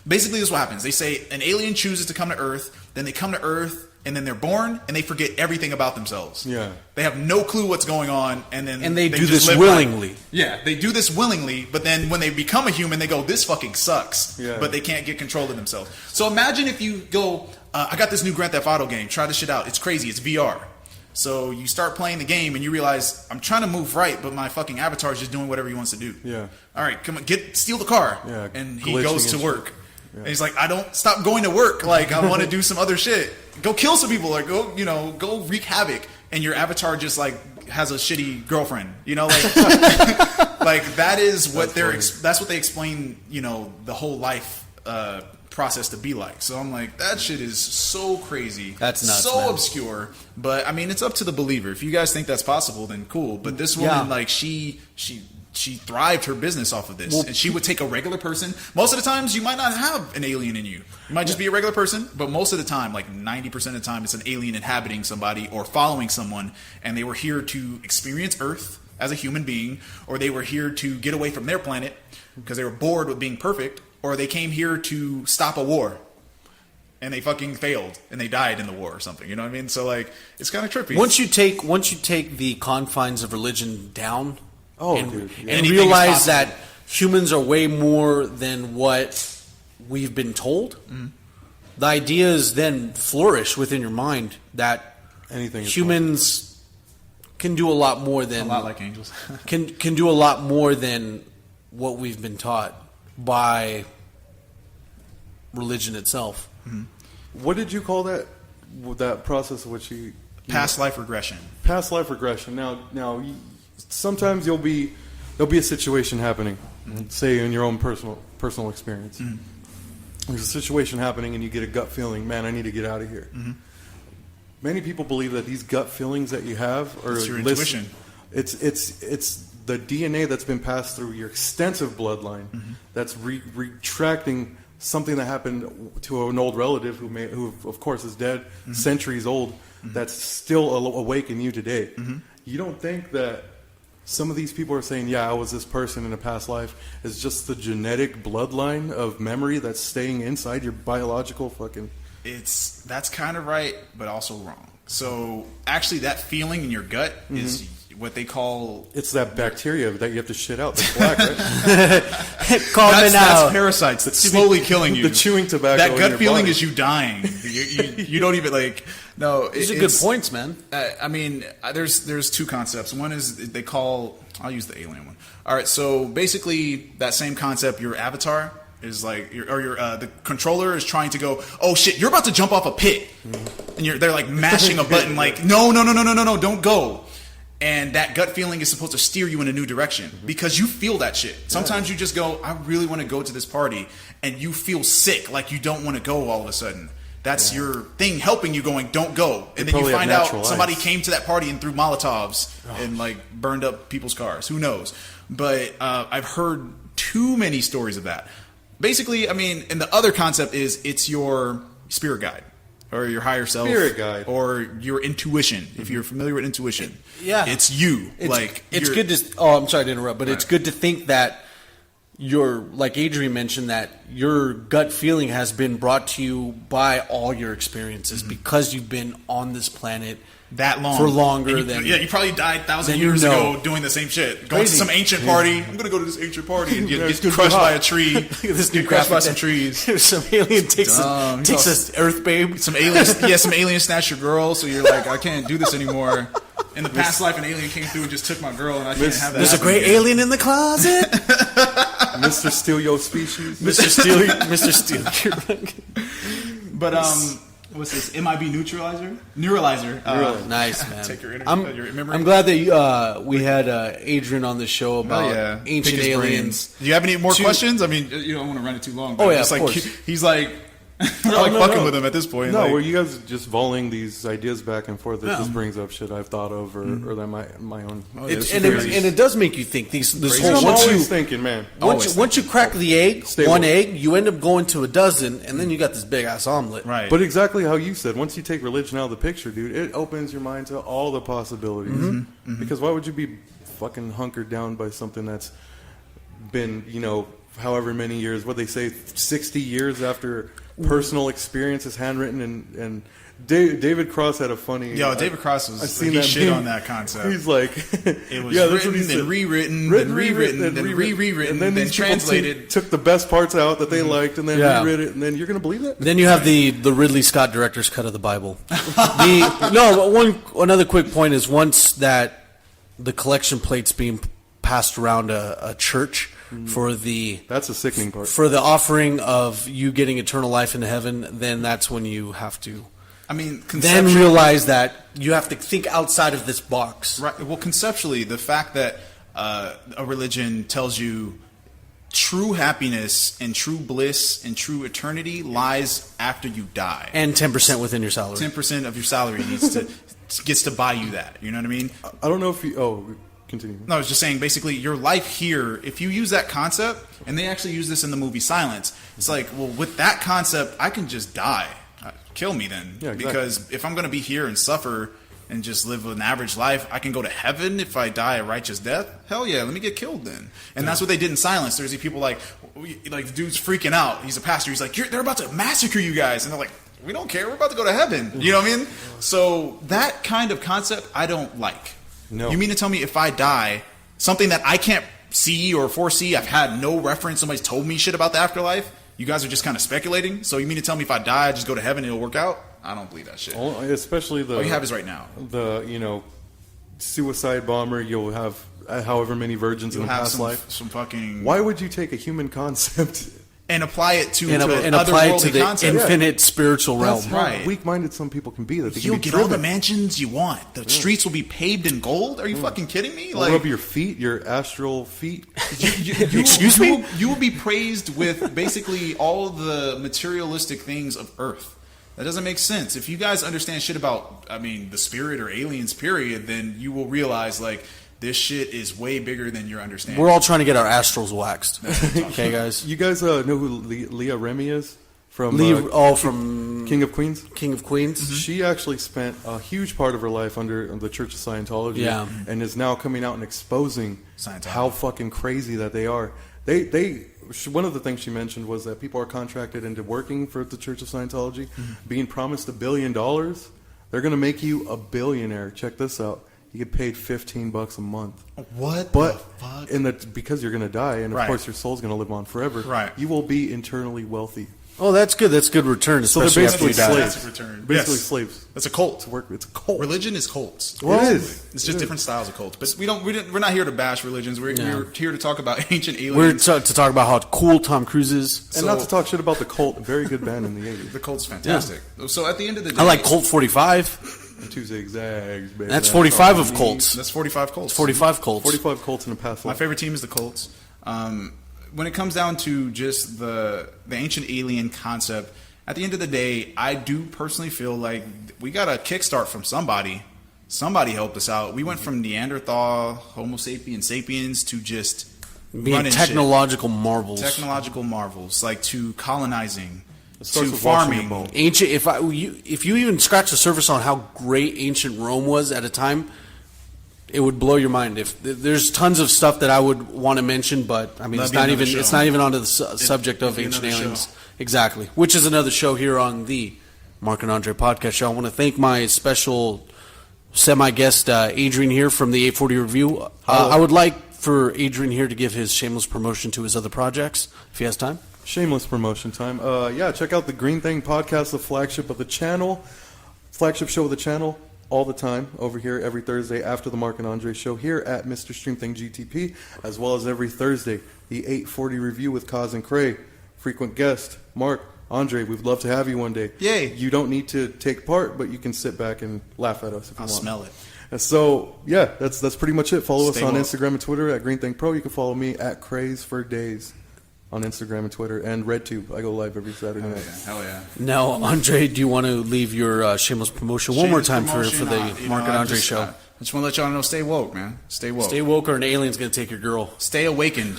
basically, this is what happens. They say an alien chooses to come to Earth, then they come to Earth. And then they're born, and they forget everything about themselves. Yeah, they have no clue what's going on, and then they do this willingly. Yeah, they do this willingly, but then when they become a human, they go, "This fucking sucks." Yeah. But they can't get control of themselves. So imagine if you go, "I got this new Grand Theft Auto game. Try this shit out. It's crazy. It's VR." So you start playing the game, and you realize I'm trying to move right, but my fucking avatar is just doing whatever he wants to do. Yeah. All right, come on, steal the car. Yeah. And he goes to work. And he's like, I don't stop going to work. Like, I want to do some other shit. Go kill some people, or go wreak havoc. And your avatar just like has a shitty girlfriend, like like that is what that's what they explain, the whole life process to be like. So I'm like, that shit is so crazy. That's nuts, so man. obscure. But I mean, it's up to the believer. If you guys think that's possible, then cool. But this woman, like, she thrived her business off of this. And she would take a regular person. Most of the times, you might not have an alien in you. You might just be a regular person. But most of the time, like 90% of the time, it's an alien inhabiting somebody or following someone. And they were here to experience Earth as a human being. Or they were here to get away from their planet because they were bored with being perfect. Or they came here to stop a war. And they fucking failed. And they died in the war or something. You know what I mean? So, like, it's kind of trippy. Once you take the confines of religion down... and Anything realize that humans are way more than what we've been told. Mm-hmm. The ideas then flourish within your mind that humans can do a lot more than a lot like angels. can do a lot more than what we've been taught by religion itself. Mm-hmm. What did you call that process of which you past life regression? Past life regression. Now. Sometimes there'll be a situation happening, say in your own personal experience. Mm-hmm. There's a situation happening and you get a gut feeling, man, I need to get out of here. Mm-hmm. Many people believe that these gut feelings that you have are your intuition. It's the DNA that's been passed through your extensive bloodline that's retracting something that happened to an old relative who of course is dead, centuries old, that's still awake in you today. Mm-hmm. You don't think that some of these people are saying, yeah, I was this person in a past life, is just the genetic bloodline of memory that's staying inside your biological fucking... That's kind of right, but also wrong. So, actually, that feeling in your gut is what they call... It's that bacteria that you have to shit out that's black, right? That's parasites that's slowly killing you. The chewing tobacco that gut in your feeling body. is you dying. You don't even, like... No, these are good points, man. I mean, there's two concepts. One is they call... I'll use the alien one. All right, so basically that same concept, your avatar is like... the controller is trying to go, oh shit, you're about to jump off a pit. And they're like mashing a button like, no, don't go. And that gut feeling is supposed to steer you in a new direction because you feel that shit. Sometimes you just go, I really want to go to this party, and you feel sick, like you don't want to go all of a sudden. That's your thing helping you going, don't go. And then you find out somebody came to that party and threw Molotovs and like burned up people's cars. Who knows? But I've heard too many stories of that. Basically, I mean, and the other concept is it's your spirit guide. Or your higher self, spirit guide, or your intuition. If you're familiar with intuition, it's you. It's good to. Oh, I'm sorry to interrupt, but it's good to think that like Adrian mentioned, that your gut feeling has been brought to you by all your experiences because you've been on this planet that long for longer than you probably died 1,000 years ago doing the same shit. Going to some ancient party. I'm gonna go to this ancient party and get crushed by a tree. Get crushed by some trees. Some alien takes us Earth, babe. Some alien snatched your girl. So you're like, I can't do this anymore. In the past life, an alien came through and just took my girl, and I can't have that. There's a great alien in the closet. Mr. Steal Your Species. Mr. Steal. But what's this? MIB Neuralizer. Nice, man. Take your memory. I'm glad that we had Adrian on the show about ancient aliens. Do you have any more questions? I mean, you don't want to run it too long. But of course. He's like... We're fucking with him at this point. No, were you guys just volleying these ideas back and forth that just brings up shit I've thought of or that my own. And it does make you think. This whole I'm always thinking, man. Once you crack the egg, egg, you end up going to a dozen, and then you got this big ass omelet. Right. But exactly how you said, once you take religion out of the picture, dude, it opens your mind to all the possibilities. Because why would you be fucking hunkered down by something that's been, however many years? What they say, 60 years after personal experience is handwritten, and David Cross had a funny... David Cross he shit on that concept. He's like... It was written, then rewritten, then rewritten, then rewritten, and then translated. Took the best parts out that they liked, and then rewrote it, and then you're going to believe it? Then you have the Ridley Scott director's cut of the Bible. Another quick point is once that the collection plate's being passed around a church, for the That's a sickening part. for the offering of you getting eternal life into heaven, then that's when you have to I mean, then realize that you have to think outside of this box. Right. Well, conceptually, the fact that a religion tells you true happiness and true bliss and true eternity lies after you die, And 10% within your salary. 10% of your salary gets to buy you that. You know what I mean? I don't know if you. Oh, continue. No, I was just saying, basically, your life here, if you use that concept, and they actually use this in the movie Silence, it's like, well, with that concept, I can just die. Kill me then. Yeah, exactly. Because if I'm going to be here and suffer and just live an average life, I can go to heaven if I die a righteous death? Hell yeah, let me get killed then. And that's what they did in Silence. There's these people like the dude's freaking out. He's a pastor. He's like, they're about to massacre you guys. And they're like, we don't care. We're about to go to heaven. You know what I mean? So that kind of concept, I don't like. No. You mean to tell me if I die, something that I can't see or foresee, I've had no reference, somebody's told me shit about the afterlife, you guys are just kind of speculating? So you mean to tell me if I die, I just go to heaven and it'll work out? I don't believe that shit. Especially All you have is right now. The suicide bomber. You'll have however many virgins You'll in the have past life. some fucking... Why would you take a human concept and apply it to And an apply it to otherworldly the concept? infinite spiritual realm. That's how Right. weak-minded some people can be. That they You'll can be get all the driven. mansions you want. The streets will be paved in gold. Are you fucking kidding me? All over your feet, your astral feet. Excuse me? You will be praised with basically all the materialistic things of Earth. That doesn't make sense. If you guys understand shit about, the spirit or aliens, period, then you will realize, this shit is way bigger than your understanding. We're all trying to get our astrals waxed. Okay, guys? You guys know who Leah Remy is from From King of Queens? King of Queens. She actually spent a huge part of her life under the Church of Scientology, Yeah. and is now coming out and exposing Scientology. how fucking crazy that they are. One of the things she mentioned was that people are contracted into working for the Church of Scientology, being promised $1 billion. They're going to make you a billionaire. Check this out. You get paid $15 a month. What But the fuck? because you're going to die, and of Right. course your soul's going to live on forever. Right. You will be internally wealthy. Oh, that's good. That's good return, So they're especially after basically you die. slaves. Fantastic return. Basically Yes. slaves. That's a cult. It's a cult. Religion is cults. Well, it is. It's just different styles of cults. But we're not here to bash religions. We're here to talk about ancient We're aliens. to talk about how cool Tom Cruise is. And So- not to talk shit about the cult. Very good band in the 80s. The cult's fantastic. So at the end of the day, I like Colt 45. And 2 zigzags, baby. That's 45 of Colts. That's 45 cults. 45 Colts. 45 Colts in a past My life. favorite team is the Colts. When it comes down to just the ancient alien concept, at the end of the day, I do personally feel like we got a kickstart from somebody. Somebody helped us out. We went from Neanderthal, Homo sapiens to just Being running technological marvels. shit. Technological marvels, like to colonizing, starts to with washing farming. your bowl. Ancient. If you even scratch the surface on how great ancient Rome was at a time, it would blow your mind. If there's tons of stuff that I would want to mention, but That'd it's be not another even show. it's not even onto the subject of it'd be ancient another aliens. show. Exactly, which is another show here on the Mark and Andre podcast show. I want to thank my special semi-guest Adrian here from the 840 Review. I would like for Adrian here to give his shameless promotion to his other projects, if he has time. Shameless promotion time. Check out the Green Thing podcast, the flagship of the channel. Flagship show of the channel all the time over here every Thursday after the Mark and Andre show here at Mr. Stream Thing GTP, as well as every Thursday, the 840 Review with Kaz and Cray. Frequent guest, Mark, Andre, we'd love to have you one day. Yay. You don't need to take part, but you can sit back and laugh at us if you I'll want. smell it. And so, yeah, that's pretty much it. Follow Stay us on woke. Instagram and Twitter at Green Thing Pro. You can follow me at Craze for Days on Instagram and Twitter, and RedTube. I go live every Saturday night. Hell yeah. Now, Andre, do you want to leave your shameless promotion one more time for the Mark and Andre show? I just want to let y'all know, stay woke, man. Stay woke. Stay woke or an alien's going to take your girl. Stay awakened.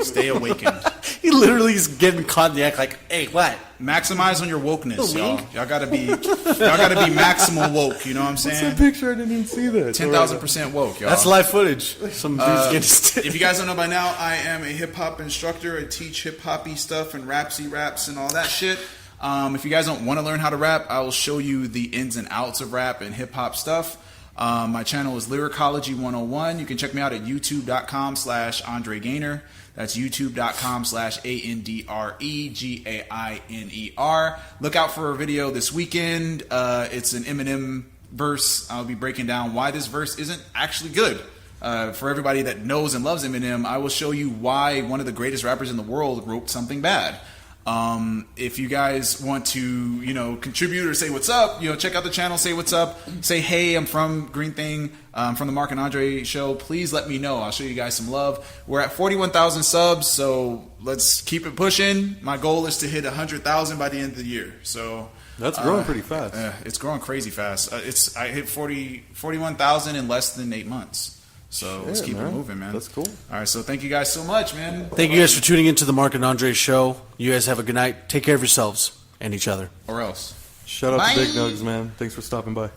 Stay awakened. He literally is getting caught in the act like, hey, what? Maximize on your wokeness, A y'all. wink? Y'all gotta be maximal woke. You know what I'm What's that saying? picture? I didn't even see that. 10,000% woke, y'all. That's live footage. Some dude's getting If you guys don't know by now, I am a hip hop instructor. I teach hip hoppy stuff and rapsy raps and all that shit. If you guys don't want to learn how to rap, I will show you the ins and outs of rap and hip hop stuff. My channel is Lyricology 101. You can check me out at youtube.com/Andre Gainer. That's youtube.com/ANDREGAINER. Look out for a video this weekend. It's an Eminem verse. I'll be breaking down why this verse isn't actually good. for everybody that knows and loves Eminem, I will show you why one of the greatest rappers in the world wrote something bad. If you guys want to, contribute or say what's up, check out the channel, say what's up, say, hey, I'm from Green Thing, from the Mark and Andre show. Please let me know. I'll show you guys some love. We're at 41,000 subs, so let's keep it pushing. My goal is to hit 100,000 by the end of the year. So that's growing pretty fast. It's growing crazy fast. I hit 41,000 in less than 8 months. So let's keep it moving, man. That's cool. All right, so thank you guys so much, man. Thank you guys for tuning into the Mark and Andre show. You guys have a good night. Take care of yourselves and each other. Or else. Shout out Bye. to Big Nugs, man. Thanks for stopping by.